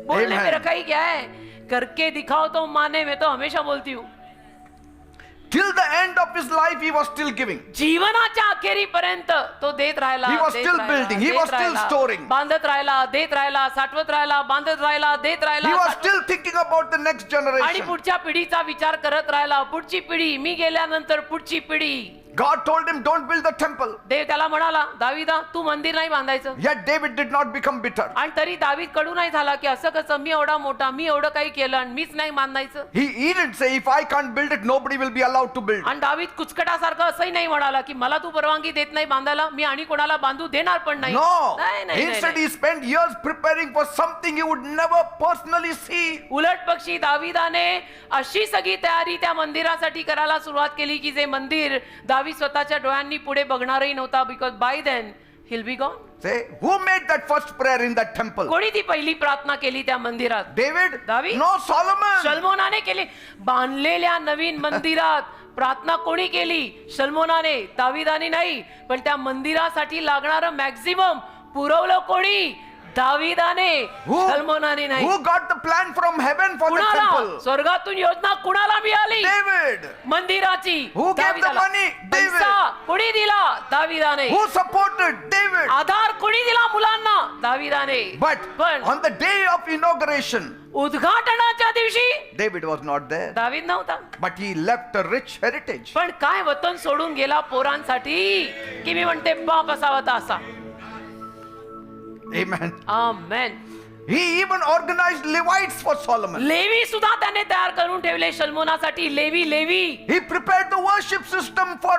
बोलने Amen. में रखा ही क्या है, करके दिखाओ तो माने. मैं तो हमेशा बोलती हूँ Till the end of his life, he was still giving. जीवनाच्या अखेरीपर्यंत तो देत राहिला. He was देत still राहिला, building. He देत was still राहिला, storing. बांधत राहिला, देत राहिला, साठवत राहिला, बांधत राहिला, देत राहिला, He was साठवत- still thinking about the next आणि generation. पुढच्या पिढीचा विचार करत राहिला. पुढची पिढी, मी गेल्यानंतर पुढची पिढी. God told him, don't build the temple. देव त्याला म्हणाला, दाविदा तू मंदिर नाही बांधायचं. Yet David did not become bitter. आणि तरी दावीद कडू नाही झाला की असं कसं, मी एवढा मोठा, मी एवढं काही केलं आणि मीच नाही बांधायचं. He didn't say, if I can't build it, nobody will be allowed to build. आणि दावीद कुचकटासारखं असंही नाही म्हणाला की मला तू परवानगी देत नाही बांधायला, मी आणि कोणाला बांधू देणार पण नाही. No. नाही, नाही, Instead, नाही. he spent years preparing for something he would never personally see. उलट पक्षी दाविदाने अशी सगळी तयारी त्या मंदिरासाठी करायला सुरुवात केली की जे मंदिर दावीद स्वतःच्या डोळ्यांनी पुढे बघणारही नव्हता. Because by then he'll be gone. Say, who made that first prayer in that temple? कोणी ती पहिली प्रार्थना केली त्या मंदिरात? David? दावीद? No, Solomon. शल्मोनाने केली. बांधलेल्या नवीन मंदिरात प्रार्थना कोणी केली? शल्मोनाने, दाविदाने नाही. पण त्या मंदिरासाठी लागणारं मॅक्झिमम पुरवलं कोणी? दाविदाने, शल्मोनाने नाही. Who got the plan from heaven for the कुणाला temple? स्वर्गातून योजना कुणाला मिळाली? David. मंदिराची. Who gave the दाविदाला. money? David. पैसा कोणी दिला? दाविदाने. Who supported? David. आधार कोणी दिला मुलांना? दाविदाने. But पण on the day of inauguration, उद्घाटनाच्या दिवशी David was not there. दावीद नव्हता. But he left a rich heritage. पण काय वतन सोडून गेला पोरांसाठी की मी म्हणते बाप असावा तर असा. Amen. Amen. He even organized Levites for Solomon. Levi सुद्धा त्याने तयार करून ठेवले शल्मोनासाठी. Levi He prepared the worship system for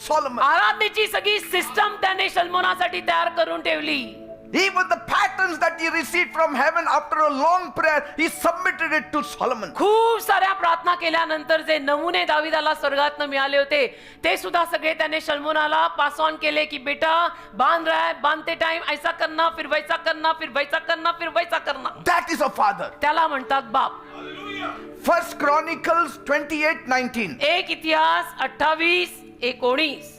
Solomon. आराधनेची सगळी सिस्टम त्याने शल्मोनासाठी तयार करून ठेवली. Even the patterns that he received from heaven after a long prayer, he submitted it to Solomon. खूप साऱ्या प्रार्थना केल्यानंतर जे नमुने दाविदाला स्वर्गातनं मिळाले होते ते सुद्धा सगळे त्याने शल्मोनाला पास ऑन केले की बेटा बांध रहा है, बांधते टाइम ऐसा करना, फिर वैसा करना, फिर वैसा करना, फिर वैसा करना. That is a father. त्याला म्हणतात बाप. First Chronicles 28:19. एक इतिहास 28:19.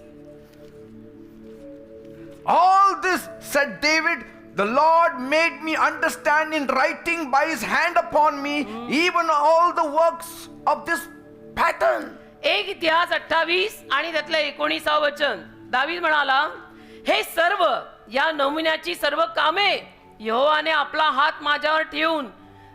All this, said David, the Lord made me understand in writing by his hand upon me, even all the works of this pattern. एक इतिहास 28 आणि त्यातलं 19 वचन. दावीद म्हणाला, हे सर्व या नमुन्याची सर्व कामे यहोवाने आपला हात माझ्यावर ठेवून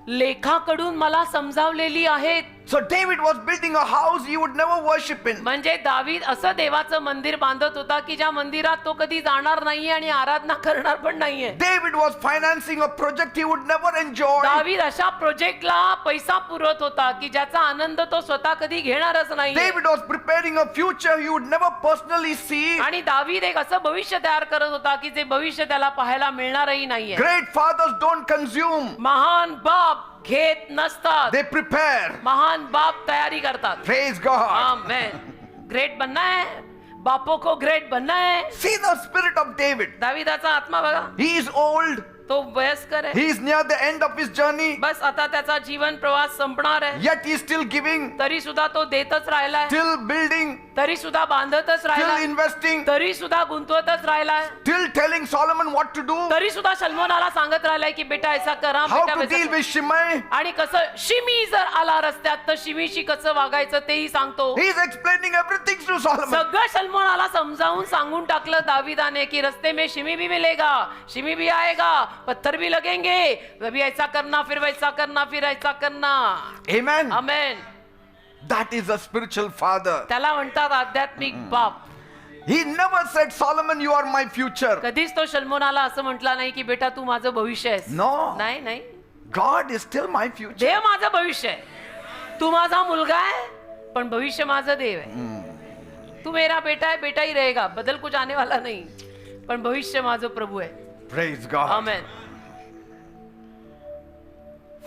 लेखाकडून मला समजावलेली आहेत. So David was building a house he would never worship in. म्हणजे दावीद असं देवाचं मंदिर बांधत होता की ज्या मंदिरात तो कधी जाणार नाहीये आणि आराधना करणार पण नाहीये. David was financing a project he would never enjoy. दावीद अशा प्रोजेक्टला पैसा पुरवत होता की ज्याचा आनंद तो स्वतः कधी घेणारच नाही. David was preparing a future he would never personally see. आणि दावीद एक असं भविष्य तयार करत होता की जे भविष्य त्याला पाहायला मिळणारही नाहीये. Great fathers don't consume. महान बाप घेत नसतात. They prepare. महान बाप तयारी करतात. Praise God. आमेन. ग्रेट बनना है, बापों को ग्रेट बनना है. See the spirit of David. दाविदाचा आत्मा बघा. He is old. तो वयस्कर आहे. He is near the end of his journey. बस आता त्याचा जीवन प्रवास संपणार आहे. Yet he is still giving, तरी सुद्धा तो देतच राहिलाय. still building, तरी सुद्धा बांधतच still राहिलाय. investing, तरी सुद्धा गुंतवतच राहिलाय. still telling Solomon what to do, तरी सुद्धा शल्मोनाला सांगत राहिलाय की बेटा ऐसा करा, how बेटा to वैसा deal करा. with Shimei. आणि कसं शिमी जर आला रस्त्यात तर शिमीशी कसं वागायचं तेही सांगतो. He is explaining everything to Solomon. सगळं शल्मोनाला समजावून सांगून टाकलं दाविदाने की रस्ते में शिमी भी मिलेगा, शिमी भी आएगा, पत्थर भी लगेंगे, अभी ऐसा करना, फिर वैसा करना, फिर ऐसा करना. Amen. Amen. That is a spiritual father. त्याला म्हणतात आध्यात्मिक बाप. He never said, Solomon, you are my future. कधीच तो शल्मोनाला असं म्हटला नाही की बेटा तू माझं भविष्य आहेस. No. नाही नाही, God is still my future. देव माझं भविष्य आहे. तू माझा मुलगा आहे पण भविष्य माझं देव आहे. तू मेरा बेटा है, बेटा ही रहेगा, बदल कुछ आने वाला नहीं, पण भविष्य माझं प्रभू आहे. Praise God. Amen.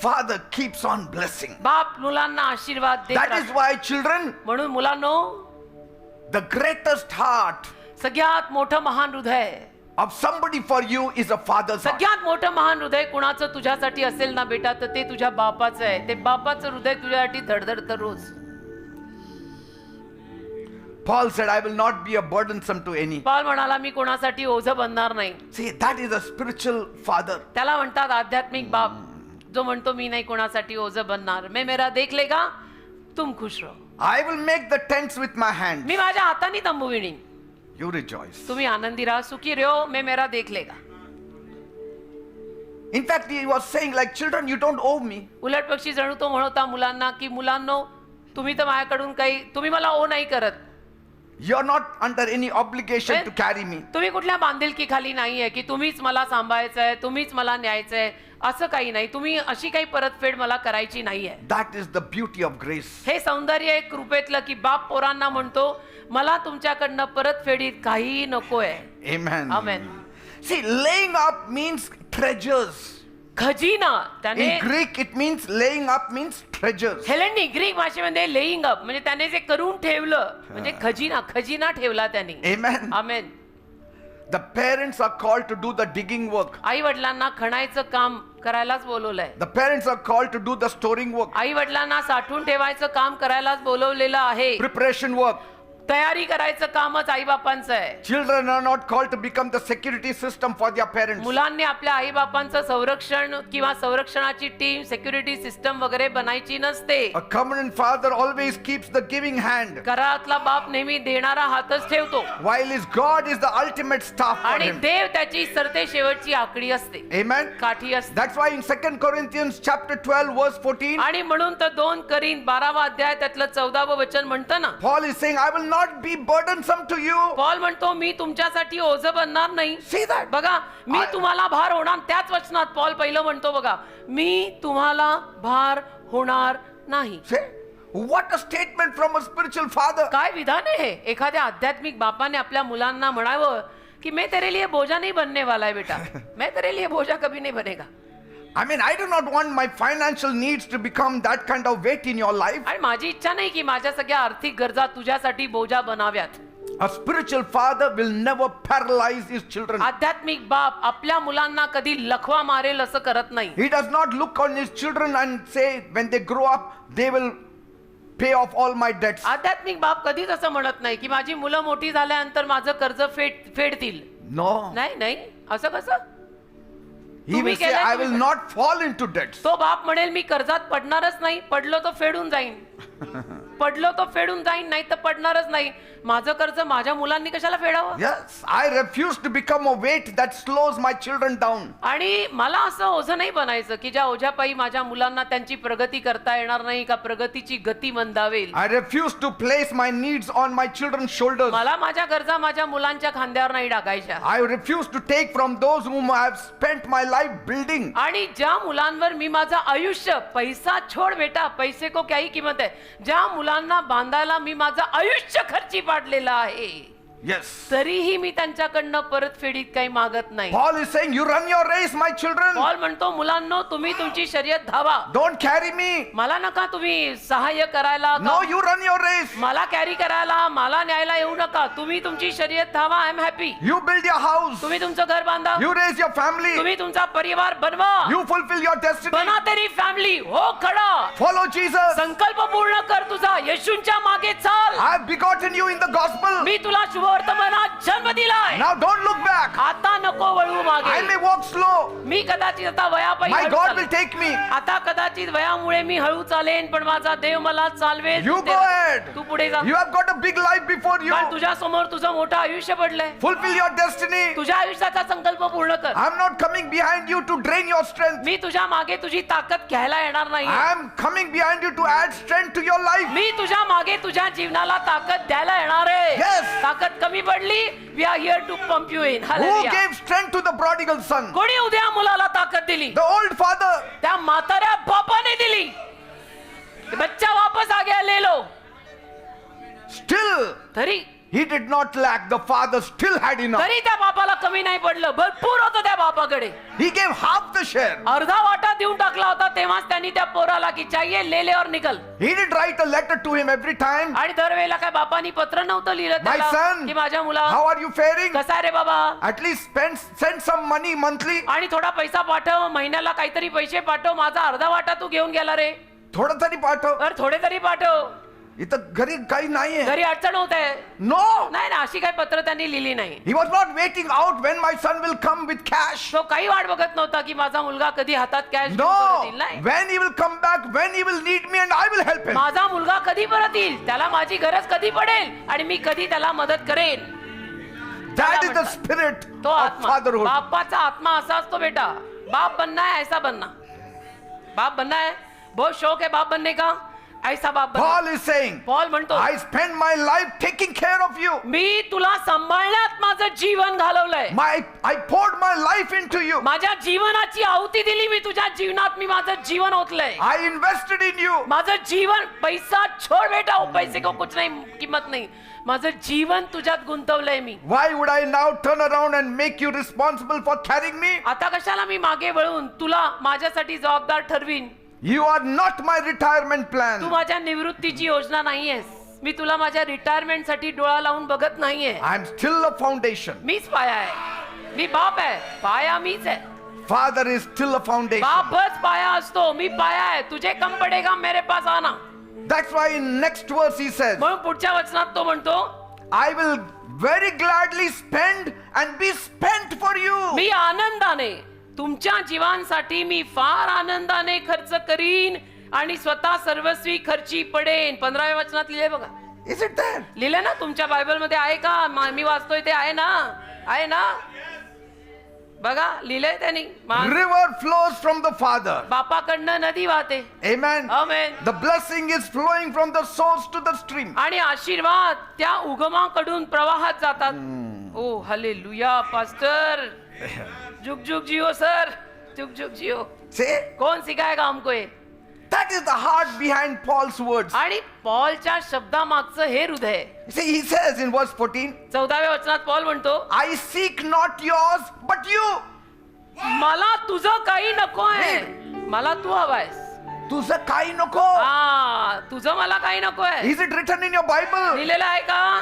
Father keeps on blessing. बाप मुलांना आशीर्वाद देत That is राहतो. why, children, म्हणून मुलांनो, the greatest heart सगळ्यात मोठं महान हृदय, of somebody for you is a father's heart. सगळ्यात मोठं महान हृदय कुणाचं तुझ्यासाठी असेल ना बेटा, तर ते तुझ्या बापाचं आहे. ते बापाचं हृदय तुझ्यासाठी धडधडतं रोज. Paul said, I will not be a burdensome to any. Paul म्हणाला मी कोणासाठी ओझं बनणार नाही. See, that is a spiritual father. त्याला म्हणतात आध्यात्मिक बाप, जो म्हणतो मी नाही कोणासाठी ओझं बनणार. मैं मेरा देख लेगा, तुम खुश रहो. I will make the tents with my hand. मी माझ्या हाताने तंबू विणीन, You rejoice. तुम्ही आनंदी राहा, सुखी रहो. मैं मेरा देख लेगा. In fact, he was saying, like, children, you don't owe me. उलट पक्षी जणू तो म्हणता मुलांना की मुलांनो, तुम्ही तर माझ्याकडून काही, तुम्ही मला ओ नाही करत. You're not under any obligation to carry me. तुम्ही कुठल्या बांधिलकी खाली नाहीये की तुम्हीच मला सांभाळायचं आहे, तुम्हीच मला न्यायचंय, असं काही नाही. तुम्ही अशी काही परतफेड मला करायची नाहीये. That is the beauty of grace. हे सौंदर्य आहे कृपेतलं की बाप पोरांना म्हणतो मला तुमच्याकडनं परतफेडीत काही नकोय. Amen. आमेन. See, laying up means treasures. खजिना, त्याने In Greek, it means laying up means treasures. Hellenic Greek भाषेमध्ये लेईंग अप म्हणजे त्याने जे करून ठेवलं म्हणजे खजिना, खजिना ठेवला त्याने. Amen. Amen. The parents are called to do the digging work. आई वडिलांना खणायचं काम करायलाच बोलवलंय. The parents are called to do the storing work, आई वडिलांना साठवून ठेवायचं काम करायलाच बोलवलेलं आहे. preparation work. तयारी करायचं कामच आई बापांचं आहे. Children are not called to become the security system for their parents. मुलांनी आपल्या आई बापांचं संरक्षण किंवा संरक्षणाची टीम, सिक्युरिटी सिस्टम वगैरे बनायची नसते. A covenant father always keeps the giving hand, घरातला बाप नेहमी देणारा हातच ठेवतो while his God is the ultimate staff for आणि him. देव त्याची सरते शेवटची आकडी असते, Amen. काठी असते. That's why in 2 Corinthians chapter 12 verse 14, आणि म्हणून तर 2 करीन 12वा अध्याय त्यातलं 14वं वचन म्हणतं ना, Paul is saying, I will not be burdensome to you. Paul म्हणतो मी तुमच्यासाठी ओझं बनणार नाही. See that? बघा मी I- तुम्हाला भार होणार. त्याच वचनात पॉल पहिलं म्हणतो बघा, मी तुम्हाला भार होणार नाही. See? What a statement from a spiritual father. काय विधान आहे हे. एखाद्या आध्यात्मिक बापाने आपल्या मुलांना म्हणावं की मैं तेरे लिए बोझा नहीं बनने वाला है बेटा, मैं तेरे लिए बोझा कभी नहीं बनेगा. I mean, I do not want my financial needs to become that kind of weight in your life. आणि माझी इच्छा नाही की माझ्या सगळ्या आर्थिक गरजा तुझ्यासाठी बोझा बनाव्यात. A spiritual father will never paralyze his children. आध्यात्मिक बाप आपल्या मुलांना कधी लखवा मारेल असं करत नाही. He does not look on his children and say, when they grow up, they will pay off all my debts. आध्यात्मिक बाप कधीच असं म्हणत नाही की माझी मुलं मोठी झाल्यानंतर माझं कर्ज फेडतील. No. नाही नाही, असं कसं. He तुम्ही will say, केलंय I will तुम्ही. not fall into debts. तो बाप म्हणेल मी कर्जात पडणारच नाही, पडलो तो फेडून जाईन. पडलो तो फेडून जाईन, नाही तर पडणारच नाही. माझं कर्ज माझ्या मुलांनी कशाला फेडावं. Yes, I refuse to become a weight that slows my children down. आणि मला असं ओझं नाही बनायचं की ज्या ओझ्यापायी माझ्या मुलांना त्यांची प्रगती करता येणार नाही का प्रगतीची गती मंदावेल. I refuse to place my needs on my children's shoulders. मला माझ्या गरजा माझ्या मुलांच्या खांद्यावर नाही टाकायच्या. I refuse to take from those whom I have spent my life building. आणि ज्या मुलांवर मी माझं आयुष्य, पैसा छोड बेटा, पैसे को क्या ही किंमत है, ज्या मुलांना बांधायला मी माझं आयुष्य खर्ची पाडलेलं आहे, Yes. तरीही मी त्यांच्याकडनं परतफेडीत काही मागत नाही. Paul is saying, you run your race, my children. Paul म्हणतो मुलांनो तुम्ही तुमची शर्यत धावा. Don't carry me. मला नका तुम्ही सहाय्य करायला, No, you run your race. मला कॅरी करायला, मला न्यायला येऊ नका. तुम्ही तुमची शर्यत धावा. I am happy. You build your house. तुम्ही तुमचं घर बांधा, You raise your family. तुम्ही तुमचा परिवार बनवा, You fulfill your destiny. बना तेरी फॅमिली. हो खडा, Follow Jesus. संकल्प पूर्ण कर तुझा, येशूंच्या मागे चाल. I have begotten you in the gospel. मी तुला शुभवर्तमानात जन्म दिलाय. Now don't look back. आता नको वळू I मागे. may walk slow. मी कदाचित आता वयापायी My हळू God चालेन. will take me. आता कदाचित वयामुळे मी हळू चालेन, पण माझा देव मला चालवेल. You go ahead. तू पुढे जा. You have got a big life before you. कारण तुझ्या समोर तुझं मोठं आयुष्य पडलंय. Fulfill your destiny. तुझ्या आयुष्याचा संकल्प पूर्ण कर. I'm not coming behind you to drain your strength. मी तुझ्या मागे तुझी ताकद घ्यायला येणार नाही. I'm coming behind you to add strength to your life. मी तुझ्या मागे तुझ्या जीवनाला ताकद द्यायला येणार आहे. Yes. ताकद कमी पडली, we are here to pump you in. Who Hallelujah. gave strength to the prodigal son? कोणी उद्या मुलाला ताकद दिली? The old father. त्या म्हाताऱ्या बापाने दिली. बच्चा वापस आ गया, ले लो. Still, तरी he did not lack. The father still had enough. तरी त्या बापाला कमी नाही पडलं. भरपूर होतं त्या बापाकडे. He gave half the share. अर्धा वाटा देऊन टाकला होता. तेव्हाच त्यांनी त्या पोराला की चाहिए ले ले और निकल. He didn't write a letter to him every time. आणि दरवेळेला काय बापानी पत्र नव्हतं लिहिलं My त्याला son, की माझ्या मुला how are you faring? कसा आहे रे बाबा. At least send some money monthly. आणि थोडा पैसा पाठव, महिन्याला काहीतरी पैसे पाठव. माझा अर्धा वाटा तू घेऊन गेला रे. थोडा तरी पाठव. तर थोडे तरी पाठव. इथं घरी काही नाहीये. घरी अडचण होत आहे. No. नाही ना, अशी काही पत्र त्यांनी लिहिली नाही. He was not waiting out when my son will come with cash. तो काही वाट बघत नव्हता की माझा मुलगा कधी हातात कॅश No. येईल. नाही, When he will come back, when he will need me and I will help him. माझा मुलगा कधी परत येईल, त्याला माझी गरज कधी पडेल आणि मी कधी त्याला मदत करेन. That is the spirit तो of आत्मा, fatherhood. बापाचा आत्मा असा असतो बेटा. बाप बनना है ऐसा बनना. बाप बनना है, बहुत शौक है बाप बनने का, ऐसा बाप बनना. Paul is saying, पॉल म्हणतो I spend my life taking care of you. मी तुला सांभाळण्यात माझं जीवन घालवलंय. I poured my life into you. माझ्या जीवनाची आहुती दिली मी तुझ्या जीवनात. मी माझं जीवन ओतलंय. I invested in you. माझं जीवन, पैसा छोड़ बेटा, वो पैसे को कुछ नहीं, किंमत नहीं. माझं जीवन तुझ्यात गुंतवलंय मी. Why would I now turn around and make you responsible for carrying me? आता कशाला मी मागे वळून तुला माझ्यासाठी जबाबदार ठरवीन. You are not my retirement Tu plan. माझ्या निवृत्तीची योजना नाहीयेस. मी तुला माझ्या रिटायरमेंट साठी डोळा लावून बघत नाहीये. I am still a foundation. मीच पाया आहे. मी बाप आहे, पाया मीच आहे. Father is still a foundation. बापच पाया असतो. मी पाया आहे. तुझे कम पडेगा मेरे पास आना. That's why in next verse he says, म्हणून पुढच्या वचनात तो म्हणतो I will very gladly spend and be spent for you. मी आनंदाने तुमच्या जीवांसाठी मी फार आनंदाने खर्च करीन आणि स्वतः सर्वस्वी खर्ची पडेन. 15व्या वचनात लिहिले बघा. Is it there? लिहिले ना तुमच्या बायबल मध्ये आहे का? मी वाचतोय ते आहे ना, आहे ना, बघा लिहिलंय त्यांनी. River flows from the Father. बापाकडनं नदी वाहते. Amen. Amen. The blessing is flowing from the source to the stream. आणि आशीर्वाद त्या उगमाकडून प्रवाहात जातात. ओ हालेलुया पास्टर. जुग जुग जियो सर, जुग जुग जियो. Say, कौन सिखाएगा हमको ये? that is the heart behind Paul's words. आणि पॉलच्या शब्दामागचं हे हृदय. See, he says in verse 14, 14व्या वचनात पॉल म्हणतो I seek not yours, but you. मला तुझं काही नको आहे, मला तू हवायस. तुझं काही नको. हा, तुझं मला काही नको आहे. Is it written in your Bible? लिहिलेलं आहे का?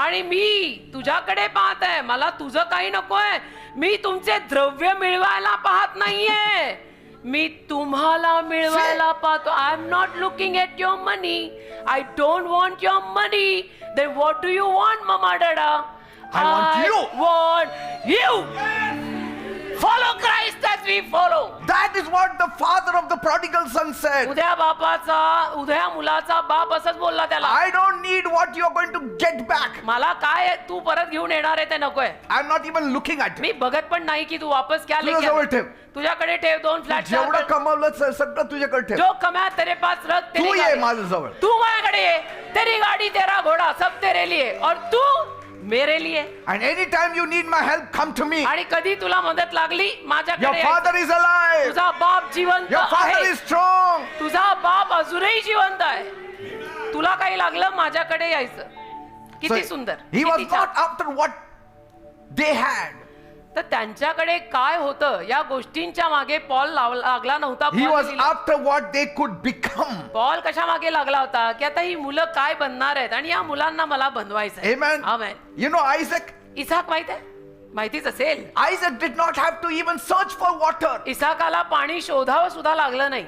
आणि मी तुझ्याकडे पाहत आहे. मला तुझं काही नको आहे. मी तुमचे द्रव्य मिळवायला पाहत नाहीये, मी तुम्हाला मिळवायला पाहतो. I am not looking at your money. I don't want your money. Then what do you want mama dada? I want you. want you. Follow Christ as we follow. That is what the father of the prodigal son said. उद्या मुलाचा बाप असंच बोलला त्याला. I don't need what you're going to get back. मला काय तू परत घेऊन येणार आहे ते नकोय. I'm not even looking at it. मी बघत पण नाही की तू वापस क्या तुझ्या जवळ लेके ठेव. तुझ्याकडे ठेव. 2 फ्लॅट. जेवढं कमवलं सगळं तुझ्याकडे ठेव. जो कमाया तेरे पास रख. तू ये माझ्याजवळ. तू माझ्याकडे ये. तेरी गाडी तेरा घोडा सब तेरे लिए और तू मेरे लिए. And anytime you need my help, come to me. आणि कधी तुला मदत लागली Your माझ्याकडे father is alive. तुझा बाप जिवंत Your father आहे. is strong. तुझा बाप अजूनही जिवंत आहे. तुला काही लागलं माझ्याकडे यायचं. किती So, सुंदर. he was किती छान. not after what they had. तर त्यांच्याकडे काय होतं या गोष्टींच्या मागे पॉल लागला नव्हता. He was after what they could become. Paul कशा मागे लागला होता की आता ही मुलं काय बनणार आहेत आणि या मुलांना मला बनवायचं आहे. Amen. Amen. You know Isaac? Isaac माहित आहे? माहितीच असेल. Isaac did not have to even search for water. इसाकाला पाणी शोधावं सुद्धा लागलं नाही.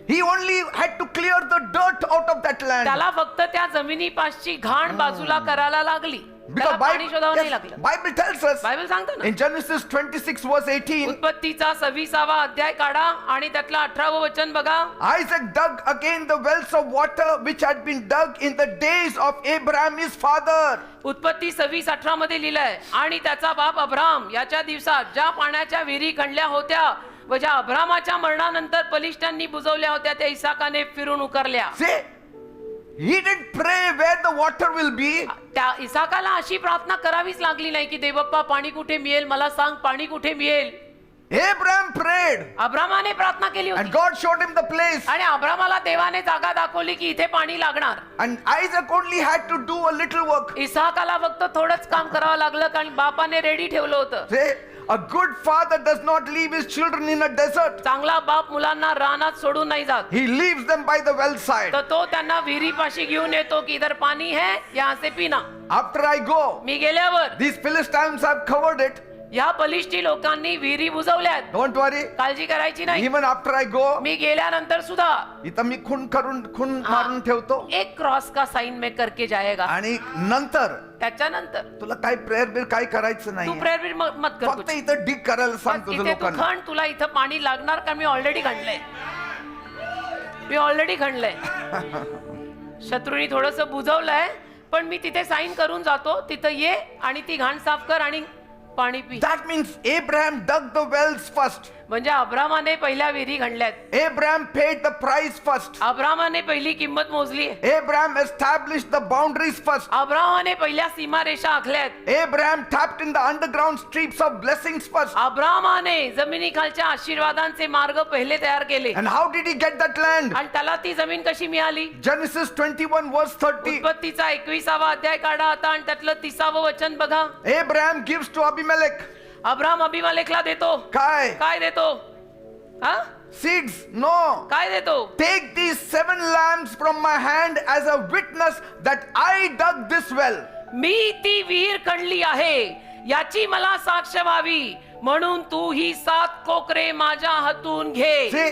He only had to clear the dirt out of that land. त्याला फक्त त्या जमिनीपासची घाण बाजूला करायला लागली. त्याला पाणी शोधावं नाही लागलं. Bible tells us बायबल सांगतो ना, in Genesis 26 verse 18, उत्पत्तीचा 26वा अध्याय काढा आणि त्यातलं 18वं वचन बघा. Isaac dug again the wells of water which had been dug in the days of Abraham his father. उत्पत्ती 26:18 मध्ये लिहिलंय, आणि त्याचा बाप अब्राम याच्या दिवसात ज्या पाण्याच्या विहिरी खणल्या होत्या व ज्या अब्रामाच्या मरणानंतर पलिष्ठांनी बुजवल्या होत्या त्या इसाकाने फिरून उकरल्या. See, he didn't pray where the water will be. त्या इसाकाला अशी प्रार्थना करावीच लागली नाही की देवप्पा पाणी कुठे मिळेल, मला सांग पाणी कुठे मिळेल. Abraham prayed अब्रामाने प्रार्थना केली and होती God showed him the place. आणि अब्रामाला देवाने जागा दाखवली की इथे पाणी लागणार. And Isaac only had to do a little work. इसाकाला फक्त थोडंच काम करावं लागलं कारण बापाने रेडी ठेवलं होतं. Say, a good father does not leave his children in a desert. चांगला बाप मुलांना रानात सोडून नाही जात, He leaves them by the well side. तर तो त्यांना विहिरीपाशी घेऊन येतो की इधर पाणी है यहाँ से पीना. After I go, मी गेल्यावर these Philistines have covered it. या बलिष्ठी लोकांनी विहिरी बुजवल्यात, Don't worry. काळजी करायची नाही. Even after I go, मी गेल्यानंतर सुद्धा इथं मी खून मारून ठेवतो. एक क्रॉस का साइन में करके जाएगा. आणि नंतर त्याच्यानंतर तुला काय प्रेयर बिल काय करायचं तू नाही. प्रेयर मत कर फक्त कुछ. इथं डिग करायला सांग बस तुझं इथे तू लोकांना. खण, तुला इथं पाणी लागणार का मी ऑलरेडी खणलंय. मी ऑलरेडी खणलंय. शत्रूनी थोडस बुजवलंय पण मी तिथे साइन करून जातो, तिथं ये आणि ती घाण साफ कर आणि पाणी P. That means Abraham dug the wells first. म्हणजे अब्रामाने पहिल्या विहिरी खणल्यात. Abraham paid the price first. अब्रामाने पहिली किंमत मोजली. Abraham established the boundaries first. अब्रामाने पहिल्या सीमारेषा आखल्यात. Abraham tapped in the underground streets of blessings first. अब्रामाने जमिनीखालच्या आशीर्वादांचे मार्ग पहिले तयार केले. And how did he get that land? आणि त्याला ती जमीन कशी मिळाली. Genesis 21 verse 30. उत्पत्तीचा 21वा अध्याय काढा आता आणि त्यातलं 30वं वचन बघा. Abraham gives to Abimelech. Abram अबिमेलेकला देतो. काय देतो. हा, Seeds? No. काय देतो. Take these 7 lambs from my hand as a witness that I dug this well. मी ती विहीर खणली आहे याची मला साक्ष व्हावी म्हणून तू ही 7 कोकरे माझ्या हातून घे. See,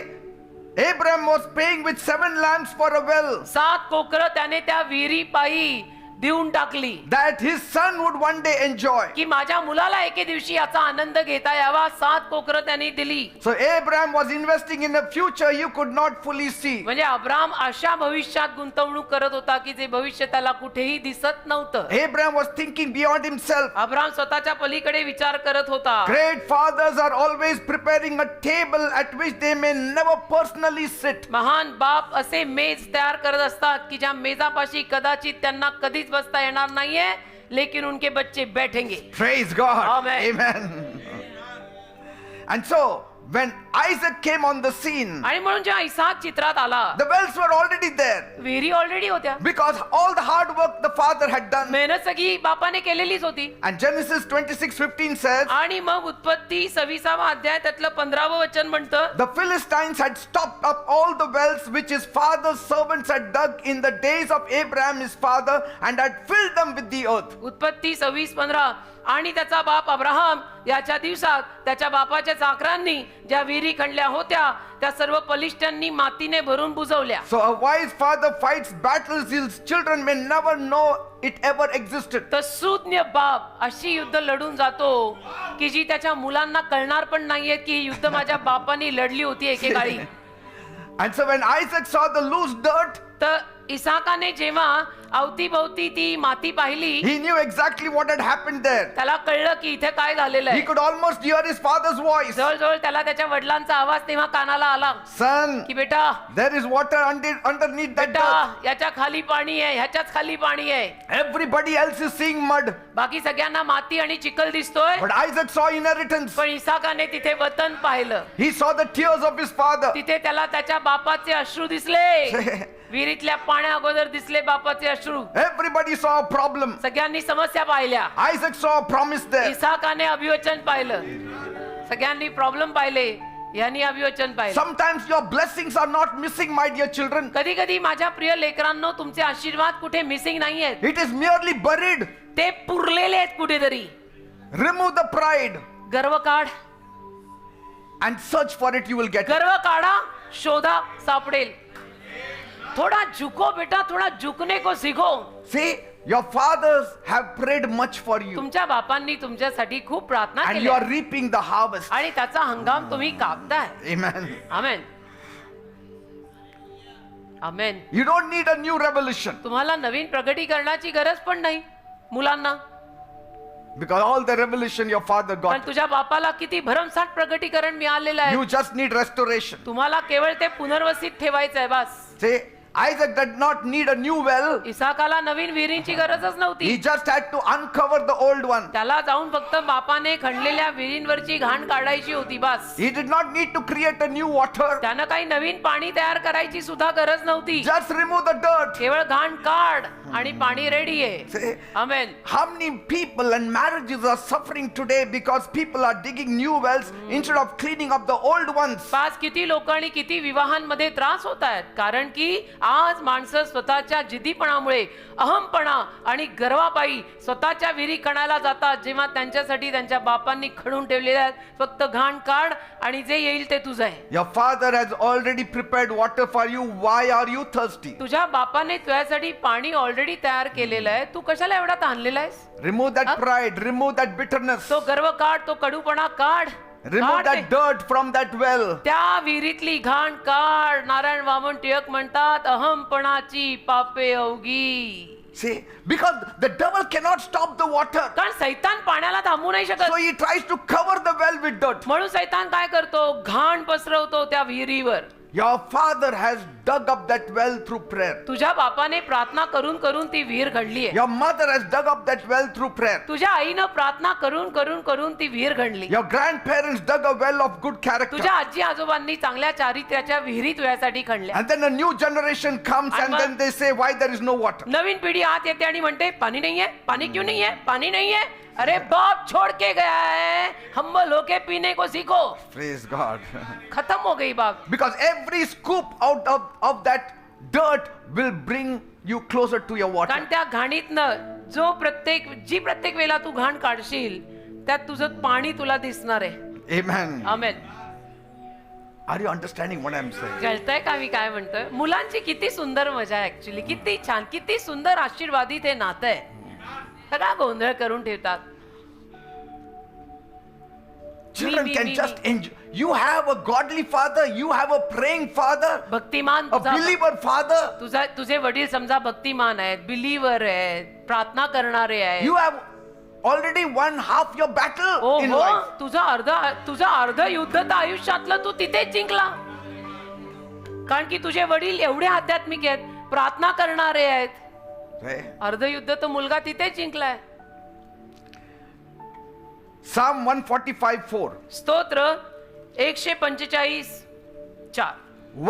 Abraham was paying with 7 lambs for a well 7 Kokar त्याने त्या विहिरी पायी देऊन टाकली that his son would one day enjoy. की माझ्या मुलाला एके दिवशी याचा आनंद घेता यावा. 7 कोकर त्यांनी दिली. So Abraham was investing in a future you could not fully see. म्हणजे अब्राम अशा भविष्यात गुंतवणूक करत होता की जे भविष्य त्याला कुठेही दिसत नव्हतं. Abraham was thinking beyond himself. Abram स्वतःच्या पलीकडे विचार करत होता. Great fathers are always preparing a table at which they may never personally sit. महान बाप असे मेज तयार करत असतात की ज्या मेजापाशी कदाचित त्यांना कधीच बसता येणार नाहीये लेकिन उनके बच्चे बैठेंगे. Praise God. Amen. Amen. And so when Isaac came on the scene, आणि म्हणून जेव्हा इसाक चित्रात आला the wells were already there विहिरी ऑलरेडी होत्या. because all the hard work the father had done. मेहनत सगळी बापाने केलेलीच होती. And Genesis 26:15 says, आणि मग उत्पत्ती 26वा अध्याय त्यातलं 15वं वचन म्हणतं the Philistines had stopped up all the wells which his father's servants had dug in the days of Abraham his father and had filled them with the earth. उत्पत्ती 26:15 आणि त्याचा बाप अब्राहम याच्या दिवसात त्याच्या बापाच्या चाकरांनी ज्या विहिरी खणल्या होत्या त्या सर्व पलिष्ठांनी मातीने भरून बुजवल्या. So a wise father fights battles his children may never know it ever existed. तर सुज्ञ बाप अशी युद्ध लढून जातो की जी त्याच्या मुलांना कळणार पण नाहीये की ही युद्ध माझ्या बापाने लढली होती एकेकाळी. And so when Isaac saw the loose dirt, तर इसाकाने जेव्हा अवतीभवती ती माती पाहिली he knew exactly what had happened there. त्याला कळलं की इथे काय झालेलं He आहे. could almost hear his father's voice. जवळजवळ त्याला त्याच्या वडिलांचा आवाज तेव्हा कानाला आला Son, की बेटा there is water underneath that बेटा dirt. याच्या खाली पाणी आहे, ह्याच्याच खाली पाणी आहे. Everybody else is seeing mud. बाकी सगळ्यांना माती आणि चिखल दिसतोय But Isaac saw inheritance. पण इसाकाने तिथे वतन पाहिलं. He saw the tears of his father. तिथे त्याला त्याच्या बापाचे अश्रू दिसले. विहिरीतल्या पाण्या अगोदर दिसले बापाचे अश्रू. Everybody saw a problem. सगळ्यांनी समस्या पाहिल्या. Isaac saw a promise there. इसाकाने अभिवचन पाहिलं. सगळ्यांनी प्रॉब्लेम पाहिले, यांनी अभिवचन पाहिलं. Sometimes your blessings are not missing, my dear children. कधी कधी माझ्या प्रिय लेकरांनो तुमचे आशीर्वाद कुठे मिसिंग नाहीयेत, It is merely buried. ते पुरलेले आहेत कुठेतरी. Remove the pride गर्व काढ. and search for it, you will get it. गर्व काढा, शोधा, सापडेल. थोड़ा झुको बेटा, थोड़ा झुकने को सीखो. See, Your fathers have prayed much for you, तुमच्या बापांनी तुमच्यासाठी खूप प्रार्थना and केली you are reaping the harvest. आणि त्याचा हंगाम तुम्ही कापताय. Amen. Amen. Amen. You don't need a new revelation, तुम्हाला नवीन प्रगटीकरणाची गरज पण नाही मुलांना, because all the revelation your father कारण got. तुझ्या बापाला किती भरमसाठ प्रगटीकरण मिळालेलं आहे. You just need restoration. तुम्हाला केवळ ते पुनर्वसित ठेवायचं आहे बस. Say, Isaac did not need a new well. इसाकाला नवीन विहिरींची गरजच He नव्हती. just had to uncover the old one. त्याला जाऊन फक्त बापाने खणलेल्या विहिरींवरची घाण काढायची होती बस. He did not need to create a new water. त्यानं काही नवीन पाणी तयार करायची सुद्धा गरज नव्हती. Just remove the dirt. केवळ घाण काढ आणि पाणी रेडी आहे. Say, amen. how many people and marriages are suffering today because people are digging new wells instead of cleaning up the old ones? पाच किती लोक आणि किती विवाहांमध्ये त्रास होत आहेत, कारण की आज माणसं स्वतःच्या जिद्दीपणामुळे, अहमपणा आणि गर्वापायी स्वतःच्या विहिरी खणायला जातात, जेव्हा त्यांच्यासाठी त्यांच्या बापांनी खणून ठेवलेले आहेत फक्त घाण काढ आणि जे येईल ते तुझं आहे. Your father has already prepared water for you. Why are you thirsty? तुझ्या बापाने तुझ्यासाठी पाणी ऑलरेडी तयार केलेलं आहे, तू कशाला एवढा ताणलेला आहेस? Remove that pride. Remove that bitterness. तो गर्व काढ, तो कडूपणा काढ. Remove काढ that ते. dirt from that well. त्या विहिरीतली घाण काढ. नारायण वामन टिळक म्हणतात, अहमपणाची पापे अवघी. See, because the devil cannot stop the water. कारण सैतान पाण्याला थांबवू नाही शकत. So he tries to cover the well with dirt. म्हणून सैतान काय करतो? घाण पसरवतो त्या विहिरीवर. Your father has dug up that well through prayer. तुझ्या बापाने प्रार्थना करून करून ती विहीर घडली आहे. Your mother has dug up that well through prayer. तुझ्या आईनं प्रार्थना करून करून करून ती विहीर घडली. Your grandparents dug a well of good character. तुझ्या आजी आजोबांनी चांगल्या चारित्र्याच्या विहिरी तुझ्यासाठी खणल्या. And then a new generation comes and then they say, why there is no water? नवीन पिढी आत येते आणि म्हणते, पाणी नाहीये, पाणी क्यों नहीं है, पानी नहीं है. अरे बाप छोड़ के गया है, हम्बल होके पीने को सीखो. Praise God. खत्म हो गई बात. Because every scoop out of that dirt will bring you closer to your water. कारण त्या घाणीतनं जी प्रत्येक वेळेला तू घाण काढशील त्यात तुझं पाणी तुला दिसणार आहे. Amen. Amen. Are you understanding what I'm saying? कळतंय का मी काय म्हणतोय? मुलांची किती सुंदर मजा आहे ऍक्च्युली. किती छान, किती सुंदर आशीर्वादित हे नातं आहे. सगळा गोंधळ करून ठेवतात. Children can just enjoy. You have a godly father. You have a praying father. भक्तिमान A believer father. तुझे वडील समजा भक्तिमान आहेत, बिलीवर आहेत, प्रार्थना करणारे आहेत. You have already won half your battle in life. तुझं अर्ध युद्ध तर आयुष्यातलं तू तिथेच जिंकला. कारण की तुझे वडील एवढे आध्यात्मिक आहेत, प्रार्थना करणारे आहेत. अर्ध युद्ध तो मुलगा तिथेच जिंकलाय. Psalm 145:4. स्तोत्र 145:4.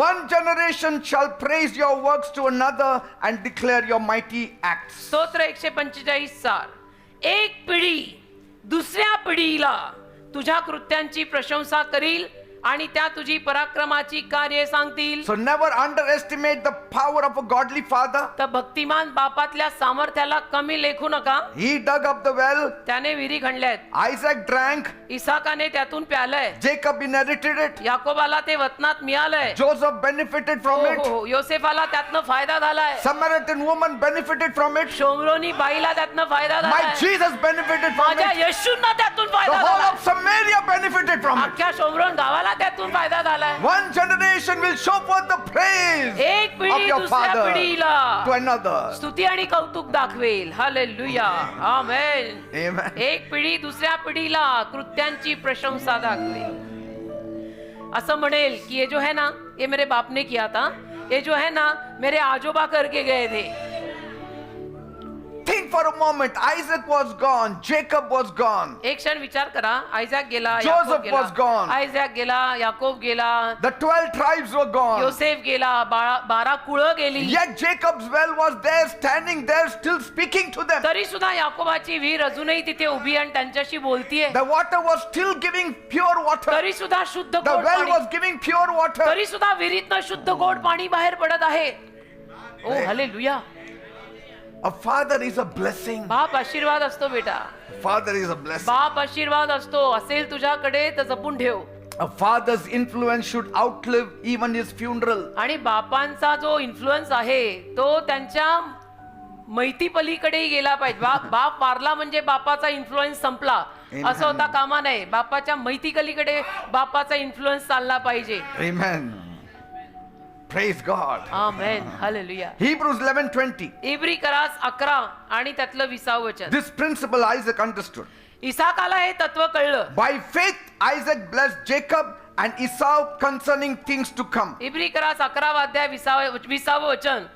One generation shall praise your works to another and declare your mighty acts. स्तोत्र 145:4. एक पिढी दुसऱ्या पिढीला तुझ्या कृत्यांची प्रशंसा करील आणि त्या तुझी पराक्रमाची कार्ये सांगतील. So never underestimate the power of a godly father. तर भक्तिमान बापातल्या सामर्थ्याला कमी लेखू नका. He dug up the well. त्याने विहिरी खणल्यात. Isaac drank. इसाकाने त्यातून प्यालय. Jacob inherited it. याकोबाला ते वतनात मिळालंय. Joseph benefited from it. हो, योसेफाला त्यातनं फायदा झालाय. Samaritan woman benefited from it. शोमरोनी बाईला त्यातनं फायदा My झालाय. Jesus benefited from माझ्या it. येशूंना त्यातून The फायदा whole झालाय. of Samaria benefited from it. अख्ख्या शोमरोन गावाला त्यातून फायदा झालाय. One generation will show forth the praise एक of पिढी your दुसऱ्या father पिढीला to another. स्तुती आणि कौतुक दाखवेल. हालेलुया. आमेन. Amen. एक पिढी दुसऱ्या पिढीला कृत्यांची प्रशंसा दाखवेल. असं म्हणेल की ये जो है ना, ये मेरे बाप ने किया था, ये जो है ना मेरे आजोबा करके गए थे. Think for a moment. Isaac was gone. Jacob was gone. एक क्षण विचार करा. आयझॅक गेला, Joseph याकोब गेला. was gone. आयझॅक गेला, याकोब गेला, The 12 tribes were gone. योसेफ गेला, 12 कुळं गेली. Yet Jacob's well was there, standing there, still speaking to them. तरी सुद्धा याकोबाची विहीर अजूनही तिथे उभी आणि त्यांच्याशी बोलतीये. The water was still giving pure water. तरी सुद्धा शुद्ध The गोड well पाणी. was giving pure water. तरी सुद्धा विहिरीतनं शुद्ध गोड पाणी बाहेर पडत आहे. ओ hallelujah. A father is a blessing. बाप आशीर्वाद असतो बेटा. Father is a blessing. बाप आशीर्वाद असतो. असेल तुझ्याकडे तर जपून ठेव. A father's influence should outlive even his funeral. आणि बापांचा जो इन्फ्लुएन्स आहे तो त्यांच्या मैती पलीकडेही गेला पाहिजे. बाप वारला म्हणजे बापाचा इन्फ्लुएन्स संपला Amen. असं होता कामा नये. बापाच्या मैतीकलीकडे बापाचा इन्फ्लुएन्स चालला पाहिजे. Amen. Praise God. आमेन. हालेलुया. Hebrews 11:20. इब्री करास 11 आणि त्यातलं 20 वचन. This principle Isaac understood. इसाकाला हे तत्व कळलं. By faith Isaac blessed Jacob and Esau concerning things to come. इब्री करास 11 अध्याय 20 वचन.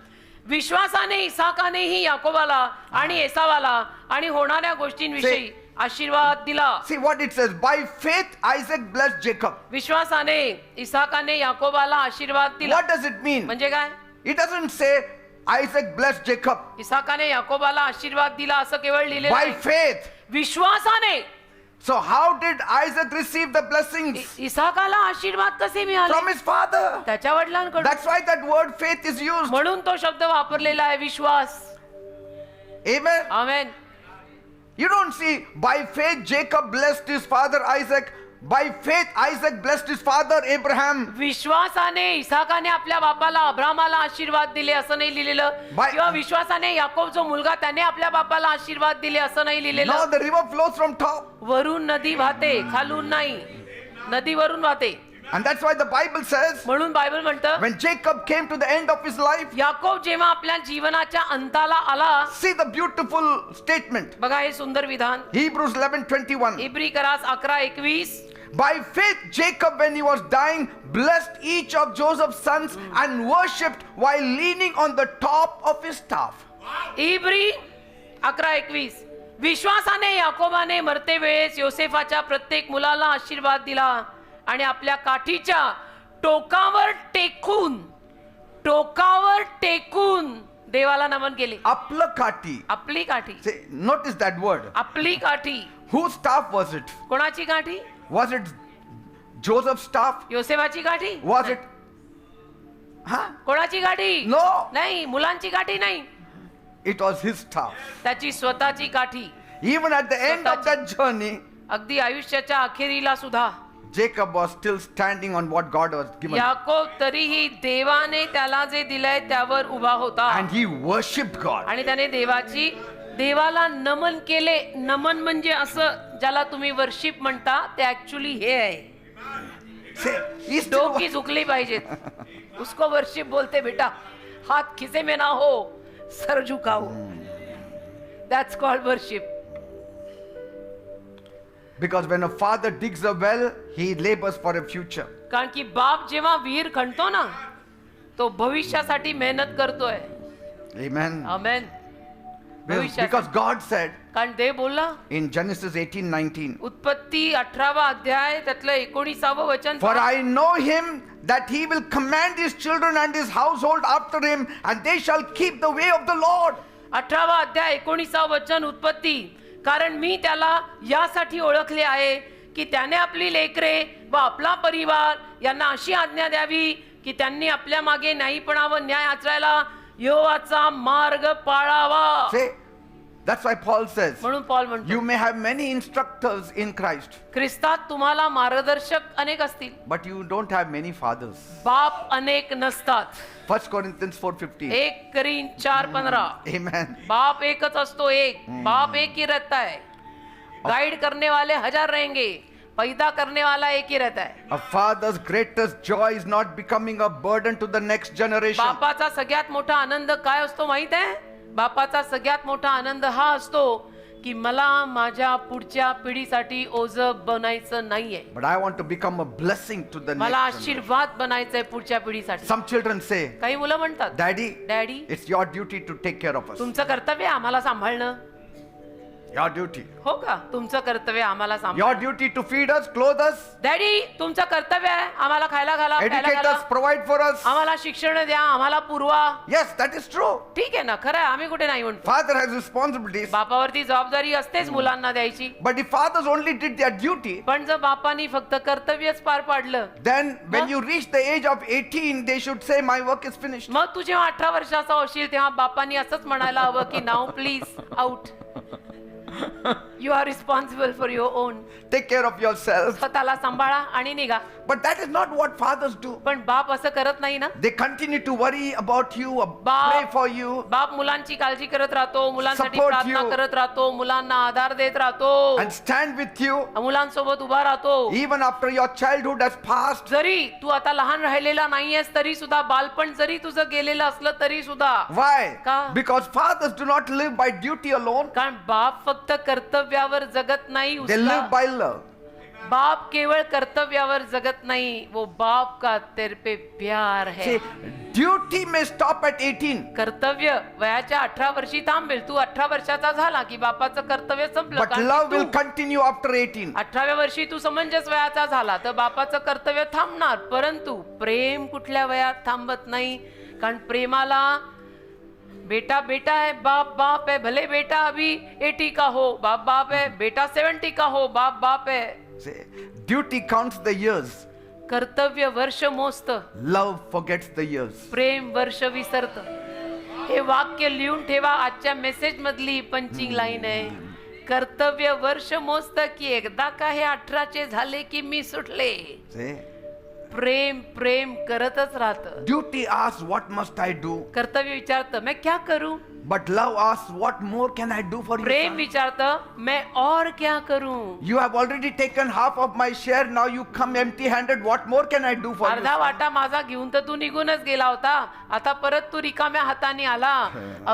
विश्वासाने इसाकानेही याकोबाला आणि एसावाला आणि होणाऱ्या गोष्टींविषयी आशीर्वाद दिला. See what it says. By faith Isaac blessed Jacob. विश्वासाने इसाकाने याकोबाला आशीर्वाद दिला. What does it mean? म्हणजे काय? It doesn't say Isaac blessed Jacob. इसाकाने याकोबाला आशीर्वाद दिला असं केवळ लिहिलेलं By नाही. faith. विश्वासाने. So how did Isaac receive the blessings? इसाकाला आशीर्वाद कसे From मिळाले? his father. त्याच्या वडिलांकडून. That's why that word faith is used. म्हणून तो शब्द वापरलेला आहे विश्वास. Amen. Amen. You don't see by faith Jacob blessed his father Isaac. By faith Isaac blessed his father Abraham. विश्वासाने इसाकाने आपल्या बापाला अब्रामाला आशीर्वाद दिले असं नाही लिहिलेलं. By- किंवा विश्वासाने याकोब जो मुलगा त्याने आपल्या बापाला आशीर्वाद दिले असं नाही Now लिहिलेलं. the river flows from top. वरून नदी वाहते, खालून नाही. नदी वरून वाहते. And that's why the Bible says म्हणून बायबल म्हणतं when Jacob came to the end of his life, Yakob जेव्हा आपल्या जीवनाच्या अंताला आला. see the beautiful statement. बघा हे सुंदर विधान. Hebrews 11:21. Every करास 11:21. By faith Jacob when he was dying blessed each of Joseph's sons and worshipped while leaning on the top of his staff. इब्री 11:21. विश्वासाने याकोबाने मरते वेळेस योसेफाच्या प्रत्येक मुलाला आशीर्वाद दिला आणि आपल्या काठीच्या टोकावर टेकून देवाला नमन केले. Apla kati. आपली काठी. Say, notice that word. आपली काठी. Whose staff was it? कोणाची काठी? Was it Joseph's staff? योसेफाची काठी? Was it? Huh? कोणाची काठी? No. नाही, मुलांची काठी नाही. It was his staff. त्याची स्वतःची काठी. Even at the end of that journey, अगदी आयुष्याच्या अखेरीला सुद्धा Jacob was still standing on what God was given. Yakob तरीही देवाने त्याला जे दिलंय त्यावर उभा होता. And he worshipped God. आणि त्याने देवाला नमन केले. नमन म्हणजे असं ज्याला तुम्ही वर्शिप म्हणता ते ऍक्च्युली हे आहे. Say, he still डोकी झुकली पाहिजेत. उसको वर्शिप बोलते बेटा. हात खिसे में ना हो, सर झुकाओ. That's called worship. because when a father digs a well, he labors for a future. कारण की बाप जेव्हा विहीर खणतो ना तो भविष्यासाठी मेहनत करतोय. Amen. Amen. Because God said कारण देव बोलला in Genesis 18:19, उत्पत्ती 18वा अध्याय त्यातलं 19व वचन. for I know him that he will command his children and his household after him, and they shall keep the way of the Lord. 18वा अध्याय 19व वचन उत्पत्ती. कारण मी त्याला यासाठी ओळखले आहे की त्याने आपली लेकरे व आपला परिवार यांना अशी आज्ञा द्यावी की त्यांनी आपल्या मागे न्यायीपणा व न्याय आचरायला यहोवाचा मार्ग पाळावा. Say, that's why Paul says, म्हणून पॉल म्हणतो you may have many instructors in Christ, ख्रिस्तात तुम्हाला मार्गदर्शक अनेक असतील but you don't have many fathers. बाप अनेक नसतात. 1 Corinthians 4:15. 1 करीन 4:15. Amen. बाप एकच असतो. एक बाप एक ही रहता है. गाइड करने वाले 1000 रहेंगे, पैदा करने वाला एक ही रहता है. A father's greatest joy is not becoming a burden to the next generation. बापाचा सगळ्यात मोठा आनंद काय असतो माहित आहे? बापाचा सगळ्यात मोठा आनंद हा असतो की मला माझ्या पुढच्या पिढीसाठी ओझ बनायचं नाहीये. But I want to become a blessing to the मला next generation. आशीर्वाद बनायचंय पुढच्या पिढीसाठी. Some children say, काही मुलं म्हणतात Daddy, daddy it's your duty to take care of us. तुमचं कर्तव्य आहे आम्हाला सांभाळणं. Your duty. हो का? तुमचं कर्तव्य आहे आम्हाला Your सांभाळणं. duty to feed us, clothe us, daddy तुमचं कर्तव्य आहे आम्हाला खायला घाला, प्यायला educate घाला, us, provide for us. आम्हाला शिक्षण द्या, आम्हाला पुरवा. Yes, that is true. ठीक आहे ना, खरं आहे, आम्ही कुठे नाही म्हणतो. Father has responsibilities. बापावरती जबाबदारी असतेच मुलांना द्यायची. But if fathers only did their duty, पण जर बापानी फक्त कर्तव्यच पार पाडलं then when you reach the age of 18, they should say, my work is finished. मग तू जेव्हा 18 वर्षाचा होशील तेव्हा बापानी असंच म्हणायला हवं की now please out. You are responsible for your own. Take care of yourself. स्वतःला सांभाळा आणि निघा. But that is not what fathers do. पण बाप असं करत नाही ना. They continue to worry about you, pray for you, बाप मुलांची काळजी करत राहतो, मुलांसाठी Support प्रार्थना you. करत राहतो, मुलांना आधार देत राहतो, and stand with you मुलांसोबत उभा राहतो. even after your childhood has passed. जरी तू आता लहान राहिलेला नाहीयेस तरी सुद्धा, बालपण जरी तुझं गेलेलं असलं तरी सुद्धा. Why? का? Because fathers do not live by duty alone. कारण बाप फक्त कर्तव्यावर जगत नाही. They live by love. बाप केवळ कर्तव्यावर जगत नाही, वो बाप का तेरे पे प्यार है. See, duty may stop at 18, कर्तव्य वयाच्या 18 वर्षी थांबेल. तू 18 वर्षाचा झाला की बापाचं कर्तव्य संपलं. but कारण love की will तू continue after 18. 18व्या वर्षी तू समंजस वयाचा झाला तर बापाचं कर्तव्य थांबणार. परंतु प्रेम कुठल्या वयात थांबत नाही. कारण प्रेमाला बेटा बेटा है, बाप बाप है. भले बेटा अभी 80 का हो, बाप बाप है. बेटा 70 का हो, बाप बाप है. See, duty counts the years. कर्तव्य वर्ष मोजत, Love forgets the years. प्रेम वर्ष विसरत. हे वाक्य लिहून ठेवा. आजच्या मेसेज मधली पंचिंग लाईन आहे. कर्तव्य वर्ष मोजत की एकदा का हे 18चे झाले की मी सुटले. See, प्रेम प्रेम करतच राहत. duty asks, what must I do? कर्तव्य विचारतं मैं क्या करूं. But love asks, what more can I do for you? Prem son? विचारतं मैं और क्या करूं. You have already taken half of my share. Now you come empty-handed. What more can I do for you? अर्धा वाटा माझा घेऊन तर तू निघूनच गेला होता. आता परत तू रिकाम्या हाताने आला.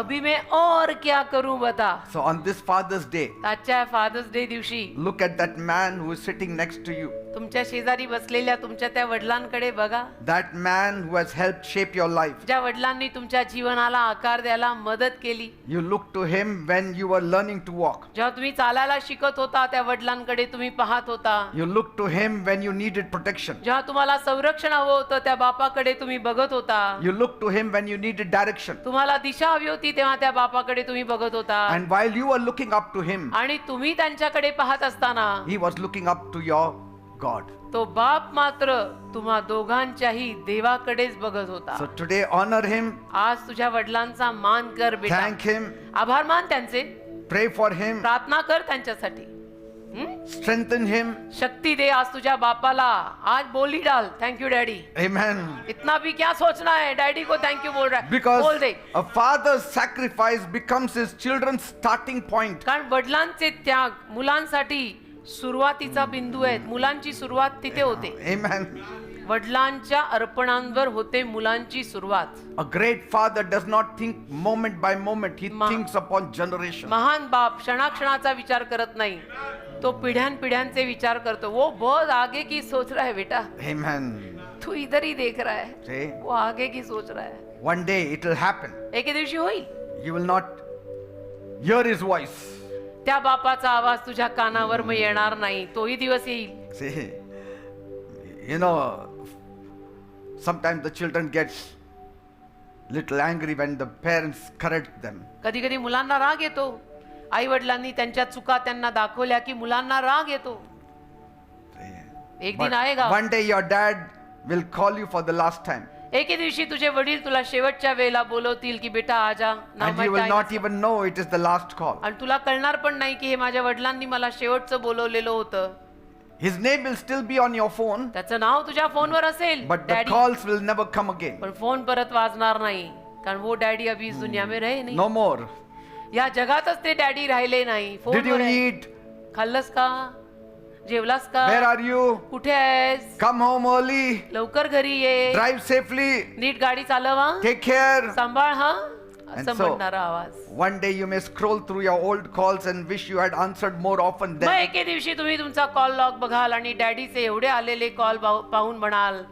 अभी मैं और क्या करूं बता. So on this Father's Day, आजच्या फादर्स डे दिवशी look at that man who is sitting next to you. तुमच्या शेजारी बसलेल्या तुमच्या त्या वडिलांकडे बघा. That man who has helped shape your life. ज्या वडिलांनी तुमच्या जीवनाला आकार द्यायला मदत केली. You look to him when you were learning to walk. जेव्हा तुम्ही चालायला शिकत होता त्या वडिलांकडे तुम्ही पाहत होता. You look to him when you needed protection. जेव्हा तुम्हाला संरक्षण हवं होतं त्या बापाकडे तुम्ही बघत होता. You look to him when you needed direction. तुम्हाला दिशा हवी होती तेव्हा त्या बापाकडे तुम्ही बघत होता. And while you were looking up to him, आणि तुम्ही त्यांच्याकडे पाहत असताना he was looking up to your God. तो बाप मात्र तुम्हा दोघांच्याही देवाकडेच बघत होता. So today honor him, आज तुझ्या वडिलांचा मान कर बेटा. thank him, आभार मान त्यांचे. pray for him, प्रार्थना कर त्यांच्यासाठी. strengthen him. शक्ति दे आज तुझ्या बापाला. आज बोली डाल थैंक यू डैडी. Amen. इतना भी क्या सोचना है, डैडी को थैंक यू बोल रहा है. Because बोल दे. a father's sacrifice becomes his children's starting point. कारण वडिलांचे त्याग मुलांसाठी सुरुवातीचा बिंदू आहे. मुलांची सुरुवात तिथे होते. Amen. वडिलांच्या अर्पणांवर होते मुलांची सुरुवात. A great father does not think moment by moment. He Ma- thinks upon generation. महान बाप क्षणाक्षणाचा विचार करत नाही, तो पिढ्यानपिढ्यांचे विचार करतो. वो बहुत आगे की सोच रहा है बेटा. Amen. तू इधर ही देख रहा है, See, वो आगे की सोच रहा है. one day it will happen. एके दिवशी होईल. You will not hear his voice. त्या बापाचा आवाज तुझ्या कानावर मग येणार नाही. तोही दिवस येईल. See, you know, sometimes the children get little angry when the parents correct them. कधी कधी मुलांना राग येतो. आई वडिलांनी त्यांच्या चुका त्यांना दाखवल्या की मुलांना राग येतो. एक दिन But आएगा. one day your dad will call you for the last time. एके दिवशी तुझे वडील तुला शेवटच्या वेळेला बोलवतील की बेटा आजा. Now And my you will time not is up. even know it is the last call. आणि तुला कळणार पण नाही की हे माझ्या वडिलांनी मला शेवटचं बोलवलेलं होतं. His name will still be on your phone, त्याचं नाव तुझ्या फोनवर असेल but the daddy, calls will never come again. पण फोन परत वाजणार नाही. कारण वो डॅडी अभी इस दुनिया में रहे नाही. No more. या जगातच ते डॅडी राहिले नाही. Did you फोनवर आहे. eat? खाल्लंस का, जेवलास का, Where are you? कुठे आहेस, Come home early. लवकर घरी ये, Drive safely. नीट गाडी चालव हा, Take care. सांभाळ हा. And असं so, म्हणणारा आवाज. one day you may scroll through your old calls and wish you had answered more often मग then. एके दिवशी तुम्ही तुमचा कॉल लॉग बघाल आणि डॅडीचे एवढे आलेले कॉल पाहून म्हणाल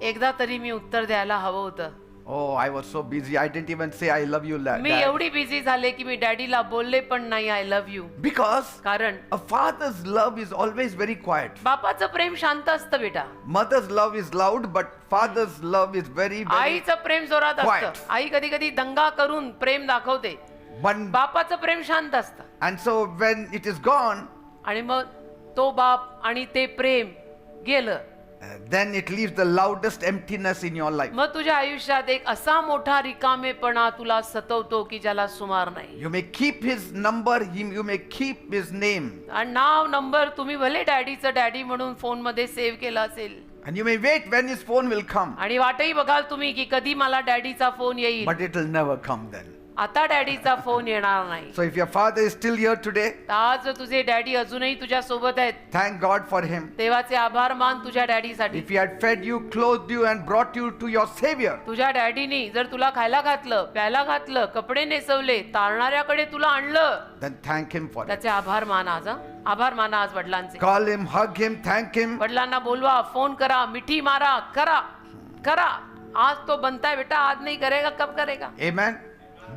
एकदा तरी मी उत्तर द्यायला हवं होतं. Oh, I was so busy. I didn't even say I love you, me Dad. एवढी बिझी झाले की मी डॅडीला बोलले पण नाही आय लव्ह यू. Because कारण a father's love is always very quiet. बापाचं प्रेम शांत असतं बेटा. Mother's love is loud, but father's love is very, very. आईचं प्रेम जोरात quiet. असतं. आई कधी कधी दंगा करून प्रेम दाखवते. One, बापाचं प्रेम शांत असतं. and so when it is gone, आणि मग तो बाप आणि ते प्रेम गेलं then it leaves the loudest emptiness in your life. मग तुझ्या आयुष्यात एक असा मोठा रिकामेपणा तुला सतवतो की ज्याला सुमार नाही. You may keep his number, you may keep his name, आणि नाव नंबर तुम्ही भले डॅडीचं डॅडी म्हणून फोन मध्ये सेव्ह केला असेल and you may wait when his phone will come, आणि वाटही बघाल तुम्ही की कधी मला डॅडीचा फोन येईल. but it will never come then. आता डॅडीचा फोन येणार नाही. So if your father is still here today, तर आज तुझे डॅडी अजूनही तुझ्या सोबत आहेत. thank God for him. देवाचे आभार मान तुझ्या डॅडीसाठी. If he had fed you, clothed you, and brought you to your Savior, तुझ्या डॅडीनी जर तुला खायला घातलं, प्यायला घातलं, कपडे नेसवले, तारणाऱ्याकडे तुला आणलं, then thank him for it. त्याचे आभार माना आज. आभार माना आज वडिलांचे. Call him, hug him, thank him. वडिलांना बोलवा, फोन करा, मिठी मारा, करा करा. आज तो बनता है बेटा, आज नहीं करेगा कब करेगा. Amen.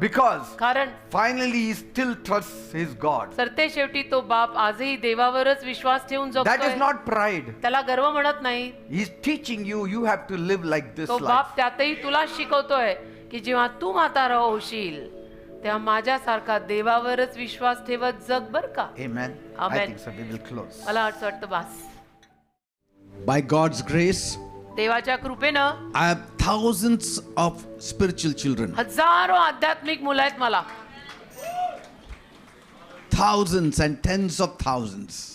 Because कारण finally he still trusts his God. सरते शेवटी तो बाप आजही देवावरच विश्वास ठेवून That is जगतोय. not pride. त्याला गर्व म्हणत नाही. He's teaching you, you have to live like this तो life. बाप त्यातही तुला शिकवतोय की जेव्हा तू म्हातारा होशील तेव्हा माझ्यासारखा देवावरच विश्वास ठेवत जग बर का. Amen. I Amen. think so. We will close. मला असं वाटतं बास. By God's grace, देवाच्या कृपेनं I have thousands of spiritual children. हजारो आध्यात्मिक मुलं आहेत मला. Thousands and tens of thousands.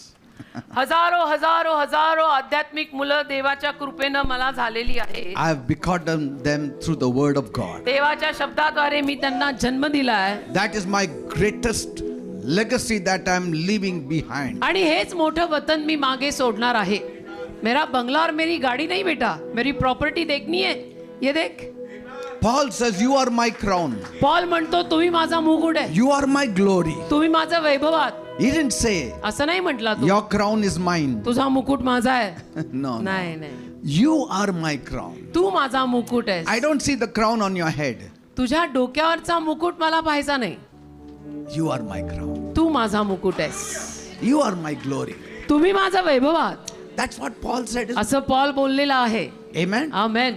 हजारो हजारो हजारो आध्यात्मिक मुलं देवाच्या कृपेनं मला झालेली आहे. I have begotten them through the word of God. देवाच्या शब्दाद्वारे मी त्यांना जन्म दिलाय. That is my greatest legacy that I am leaving behind. आणि हेच मोठं वतन मी मागे सोडणार आहे. मेरा बंगला और मेरी गाड़ी नहीं बेटा, मेरी प्रॉपर्टी देखनी है. ये देख. Paul says, you are my crown. Paul म्हणतो तुम्ही माझा मुकुट आहे, You are my glory. तुम्ही माझं वैभवात. He didn't say, असं नाही म्हटला तू, your crown is mine. तुझा मुकुट माझा आहे. No, no. नाही नाही, You are my crown. तू माझा मुकुट I आहे. don't see the crown on your head. तुझ्या डोक्यावरचा मुकुट मला पाहायचा नाही. You are my crown. तू माझा मुकुट आहेस, You are my glory. तुम्ही माझा वैभवात. That's what Paul said. असं पॉल बोललेला आहे. Amen. Amen.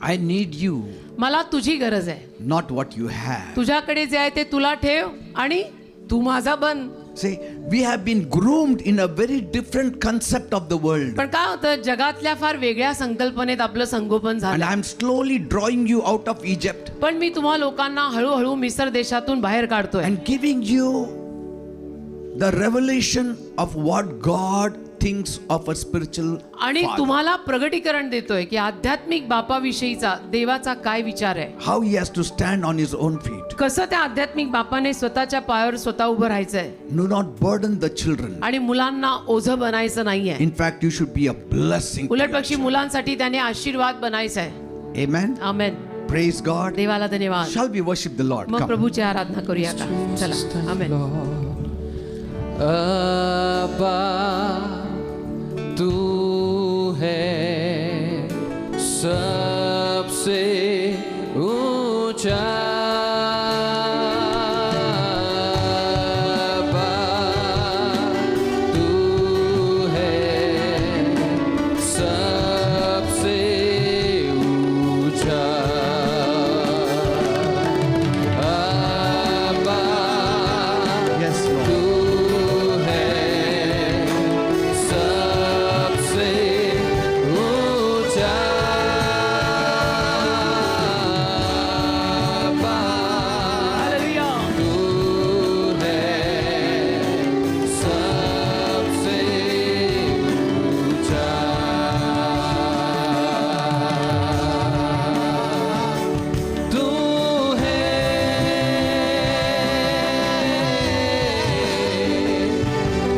I need you, मला तुझी गरज आहे. not what you have. तुझ्याकडे जे आहे ते तुला ठेव आणि तू माझा बन. See, we have been groomed in a very different concept of the world. पण काय होतं, जगातल्या फार वेगळ्या संकल्पनेत आपलं संगोपन And झालं. I'm slowly drawing you out of Egypt पण मी तुम्हा लोकांना हळूहळू मिस्र देशातून बाहेर काढतोय and giving you the revelation of what God thinks of a spiritual आणि father. तुम्हाला प्रगटीकरण देतोय की आध्यात्मिक बापाविषयीचा देवाचा काय विचार आहे. How he has to stand on his own feet. कसं त्या आध्यात्मिक बापाने स्वतःच्या पायावर स्वतः उभं राहायचंय Do not burden the children. आणि मुलांना ओझं बनायचं नाहीये. In fact, you should be a blessing to उलट your पक्षी children. मुलांसाठी त्याने आशीर्वाद बनायचाय. Amen. आमेन. Praise God. देवाला धन्यवाद. Shall we worship the Lord? मग Come. प्रभूची आराधना करूया का. चला. आमेन. अब्बा तू है सबसे ऊंचा. अब्बा तू है सबसे ऊंचा. अब्बा Yes, Lord. तू है सबसे ऊंचा. हालेलुया. तू है सबसे ऊंचा. तू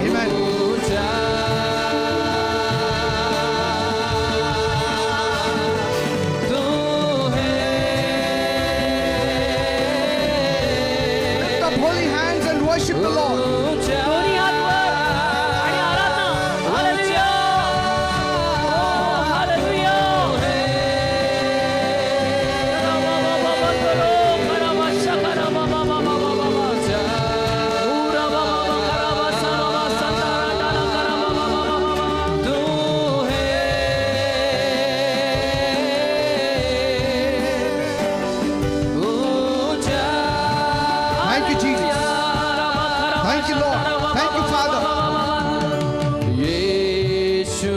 Amen. ऊंचा. तू Lift up holy hands and worship the Lord. ऊंचा. दोन्ही हात वर आणि आराधना. Hallelujah. Hallelujah. Thank you, Jesus. Thank you, Lord. Thank you, Father. Yeshu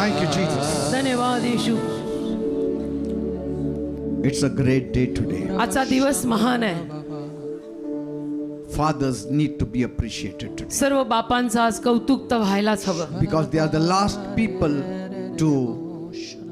Thank you, Jesus. धन्यवाद येशू. It's a great day today. आजचा दिवस महान आहे. Fathers need to be appreciated today सर्व बापांचं आज कौतुक तर व्हायलाच हवं. because they are the last people to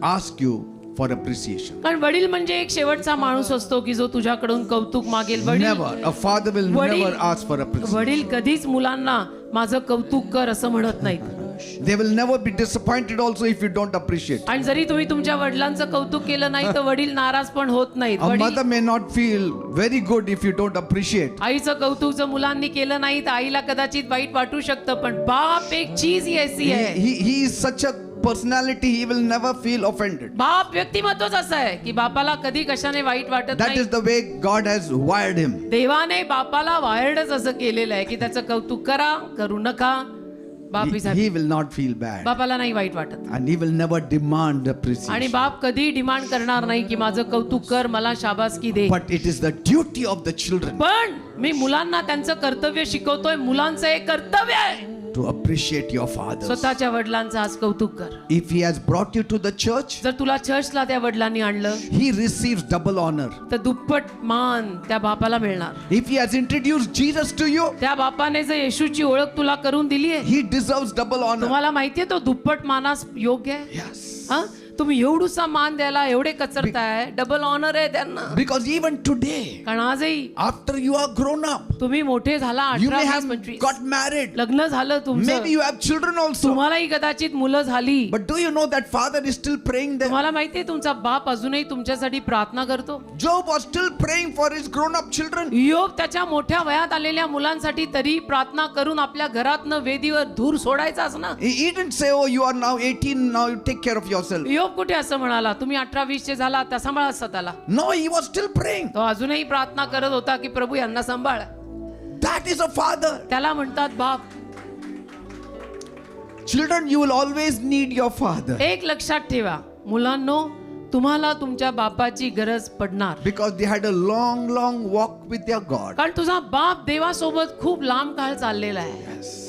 ask you for appreciation. कारण वडील म्हणजे एक शेवटचा माणूस असतो की जो तुझ्याकडून कौतुक मागेल. Never. A father will वडील- never ask for appreciation. वडील कधीच मुलांना माझं कौतुक कर असं म्हणत नाहीत. They will never be disappointed also if you don't appreciate. आणि जरी तुम्ही तुमच्या वडिलांचं कौतुक केलं नाही तर वडील नाराज पण होत नाहीत. A वडील mother may not feel very good if you don't appreciate. आईचं कौतुक जर मुलांनी केलं नाही तर आईला कदाचित वाईट वाटू शकतं. पण बाप एक चीज ही ऐसी आहे. He is such a personality, he will never feel offended. बाप व्यक्तिमत्वच असं आहे की बापाला कधी कशाने वाईट वाटत That नाही. is the way God has wired him. देवाने बापाला वायर्डच असं केलेलं आहे की त्याचं कौतुक करा करू नका. बाप He will not feel bad. बापाला नाही वाईट वाटत. And he will never demand आणि appreciation. बाप कधी डिमांड करणार नाही की माझं कौतुक कर मला शाबासकी दे. But it is the duty of the children पण मी मुलांना त्यांचं कर्तव्य शिकवतोय. मुलांचं एक कर्तव्य आहे to appreciate your fathers. स्वतःच्या वडिलांचं आज कौतुक कर. If he has brought you to the church, जर तुला चर्चला त्या वडिलांनी आणलं he receives double honor. तर दुप्पट मान त्या बापाला मिळणार. If he has introduced Jesus to you, त्या बापाने जर येशूची ओळख तुला करून दिली आहे he deserves double honor. तुम्हाला माहितीये तो दुप्पट मानास योग्य आहे. Yes. हा तुम्ही एवढूसा मान द्यायला एवढे कचरताय. डबल ऑनर आहे त्यांना. Because even today, कारण आजही after you are grown up, तुम्ही मोठे झाला you 18, may have 25 got married. लग्न झालं तुमचं. Maybe you have children also. तुम्हालाही कदाचित मुलं झाली. But do you know that father is still praying them? तुम्हाला माहितीये तुमचा बाप अजूनही तुमच्यासाठी प्रार्थना करतो. Job was still praying for his grown up children. योब त्याच्या मोठ्या वयात आलेल्या मुलांसाठी तरी प्रार्थना करून आपल्या घरातनं वेदीवर धूर सोडायचाच ना. He didn't say, oh, you are now 18, now you take care of yourself. योब कुठे असं म्हणाला तुम्ही 18-20 चे झाला आता सांभाळा स्वतःला. No, he was still praying. तो अजूनही प्रार्थना करत होता की प्रभू यांना सांभाळ. That is a father. त्याला म्हणतात बाप. Children, you will always need your father. एक लक्षात ठेवा मुलांनो तुम्हाला तुमच्या बापाची गरज पडणार. Because they had a long, long walk with their God. कारण तुझा बाप देवासोबत खूप लांब काळ चाललेला आहे.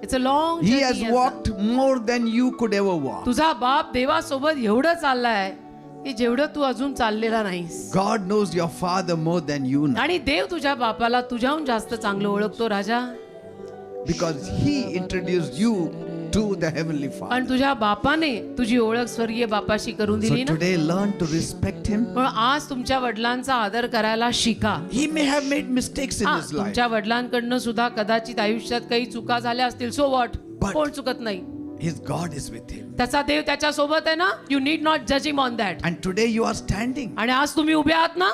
It's a long He has walked more than you could ever walk. तुझा बाप देवासोबत एवढं चाललाय की जेवढं तू अजून चाललेला नाहीस. God knows your father more than you know. आणि देव तुझ्या बापाला तुझ्याहून जास्त चांगलं ओळखतो राजा. Because he introduced you to the heavenly Father. आणि तुझ्या बापाने तुझी ओळख स्वर्गीय बापाशी करून So दिली ना. today learn to respect him. पण आज तुमच्या वडिलांचा आदर करायला शिका. He may have made mistakes in हा, his life. तुमच्या वडिलांकडनं सुद्धा कदाचित आयुष्यात काही चुका झाल्या असतील. So what. But- कोण चुकत नाही. His God is with him. त्याचा देव त्याच्या सोबत आहे ना. यू नीड नॉट जज him on that. And today you are standing आणि आज तुम्ही उभे आहात ना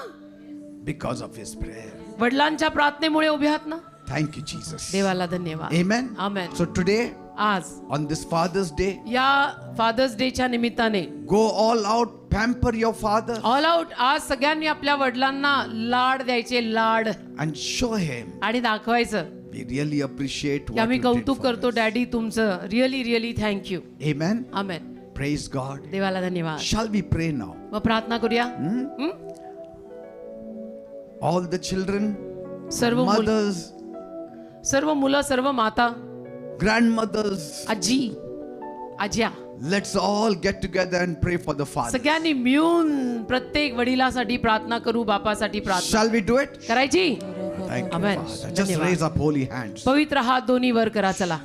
because of his prayer. वडिलांच्या प्रार्थनेमुळे उभे आहात ना. Thank you, Jesus. देवाला धन्यवाद. Amen. Amen. So today, आज on this Father's Day, या फादर्स डेच्या निमित्ताने go all out, pamper your father, all out आज सगळ्यांनी आपल्या वडिलांना लाड द्यायचे. लाड. and show him आणि दाखवायचं we really appreciate की what आम्ही you did कौतुक for करतो us. डॅडी तुमचं. Really really thank you. Amen. आमेन. Praise God. देवाला धन्यवाद. Shall we pray now? मग प्रार्थना करूया. हं? All the children, सर्व मुलं mothers, सर्व माता grandmothers, आजी आज्या let's all get together and pray for the Father. सगळ्यांनी मिळून प्रत्येक वडिलासाठी प्रार्थना करू. बापासाठी प्रार्थना Shall we do it? करायची. Thank you, Amen. Father. Just धन्यवाद. raise up holy hands. पवित्र हात दोन्ही वर करा. चला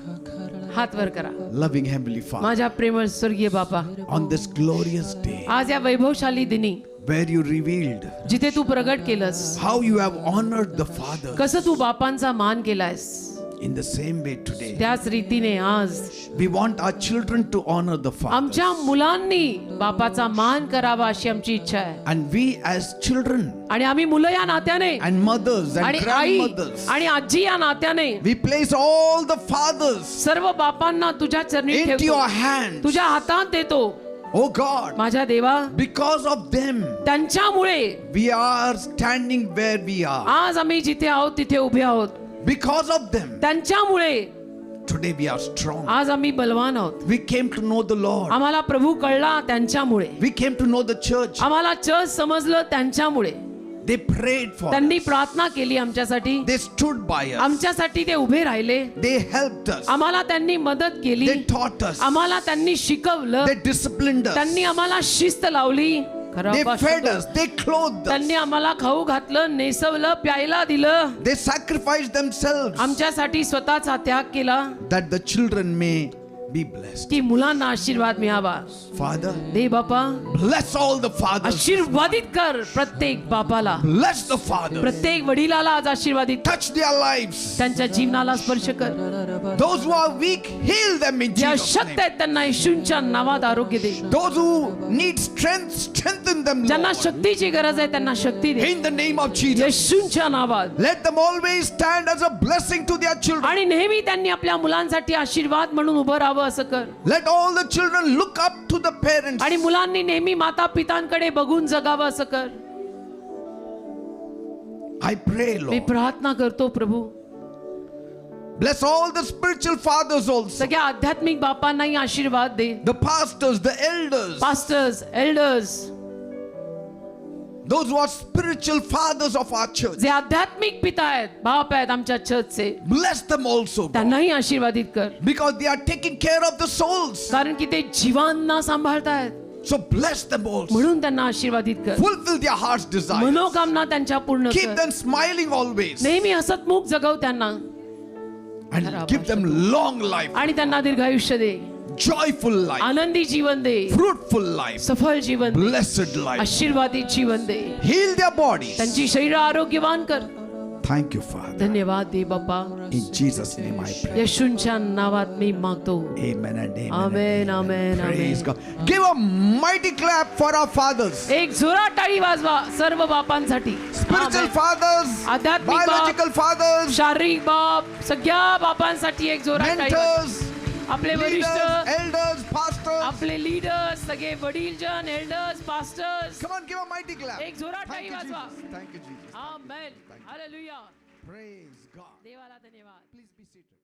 हात वर करा. Loving Heavenly Father, माझ्या प्रेमळ स्वर्गीय बापा on this glorious day आज या वैभवशाली दिनी where you revealed जिथे तू प्रगट केलंस how you have honored the Father, कसं तू बापांचा मान केलायस in the same way today, त्याच रीतीने आज we want our children to honor the Father. आमच्या मुलांनी बापाचा मान करावा अशी आमची इच्छा आहे. And we as children आणि आम्ही मुलं या नात्याने and mothers and आणि आई grandmothers, आणि आजी या नात्याने we place all the fathers सर्व बापांना तुझ्या चरणी into ठेवतो. your hands. तुझ्या हातात देतो. Oh God, माझ्या देवा because of them, त्यांच्यामुळे we are standing where we are. आज आम्ही जिथे आहोत तिथे उभे आहोत. Because of them, त्यांच्यामुळे today we are strong. आज आम्ही बलवान आहोत. We came to know the Lord. आम्हाला प्रभू कळला त्यांच्यामुळे. We came to know the church. आम्हाला चर्च समजलं त्यांच्यामुळे. They prayed for त्यांनी us. प्रार्थना केली आमच्यासाठी, They stood by us. आमच्यासाठी ते उभे राहिले, They helped us. आम्हाला त्यांनी मदत केली, They taught us. आम्हाला त्यांनी शिकवलं, They disciplined us. त्यांनी आम्हाला शिस्त लावली. खरं They बाबा fed शब्द. us. They clothed us. त्यांनी आम्हाला खाऊ घातलं, नेसवलं, प्यायला दिलं, They sacrificed themselves आमच्यासाठी स्वतःचा त्याग केला that the children may be blessed. की मुलांना आशीर्वाद मिळावा. Father, दे बापा, bless all the fathers. आशीर्वादित कर प्रत्येक बापाला, Bless the fathers. प्रत्येक वडिलाला आज आशीर्वादित कर. Touch their lives. त्यांच्या जीवनाला स्पर्श कर. Those who are weak, heal them in ज्या Jesus' शक्त name. आहेत त्यांना येशूंच्या नावात आरोग्य दे. Those who need strength, strengthen them, ज्यांना Lord. शक्तीची गरज आहे त्यांना शक्ती दे. In the name of Jesus. येशूंच्या नावात. Let them always stand as a blessing to their children. आणि नेहमी त्यांनी आपल्या मुलांसाठी आशीर्वाद म्हणून उभं राहावं असं कर. Let all the children look up to the parents. आणि मुलांनी नेहमी माता पितांकडे बघून जगावं असं कर. I pray, me Lord. प्रार्थना करतो प्रभू, Bless all the spiritual fathers also. सगळ्या आध्यात्मिक बापांनाही आशीर्वाद दे. The pastors, the elders. Pastors, elders, Those who are spiritual fathers of our church. जे आध्यात्मिक पिता आहेत, बाप आहेत आमच्या चर्चचे, Bless them also, God. त्यांनाही आशीर्वादित कर. Because they are taking care of the souls. कारण की ते जीवांना सांभाळतायत, So bless them also. म्हणून त्यांना आशीर्वादित कर. Fulfill their heart's desire. मनोकामना त्यांच्या पूर्ण Keep कर. them smiling always. नेहमी हसतमुख जगव त्यांना And give them long life. आणि त्यांना दीर्घायुष्य दे, Joyful life. आनंदी जीवन दे, Fruitful life. सफल जीवन दे, Blessed life. आशीर्वादित Jeevan they. Heal their bodies. त्यांची शरीर आरोग्यवान कर. Thank you, Father. धन्यवाद दे बाप्पा. In Jesus' name I pray. येशूंच्या नावात मी मागतो. Amen and amen. Amen, amen, Praise amen. God. Give a mighty clap for our fathers. एक जोरात टाळी वाजवा सर्व बापांसाठी. Spiritual आमेन. fathers, आध्यात्मिक बाप, biological fathers, शारीरिक बाप, सगळ्या बापांसाठी एक जोरात टाळी वाजवा. mentors, आपले leaders, वरिष्ठ, elders, pastors. आपले लीडर्स, सगळे वडीलजन, elders, pastors, Come on, give a mighty clap. एक जोरात Thank टाळी you, वाजवा. Jesus. Thank you, Jesus. Amen. Hallelujah. Praise God. देवाला धन्यवाद. Please be seated.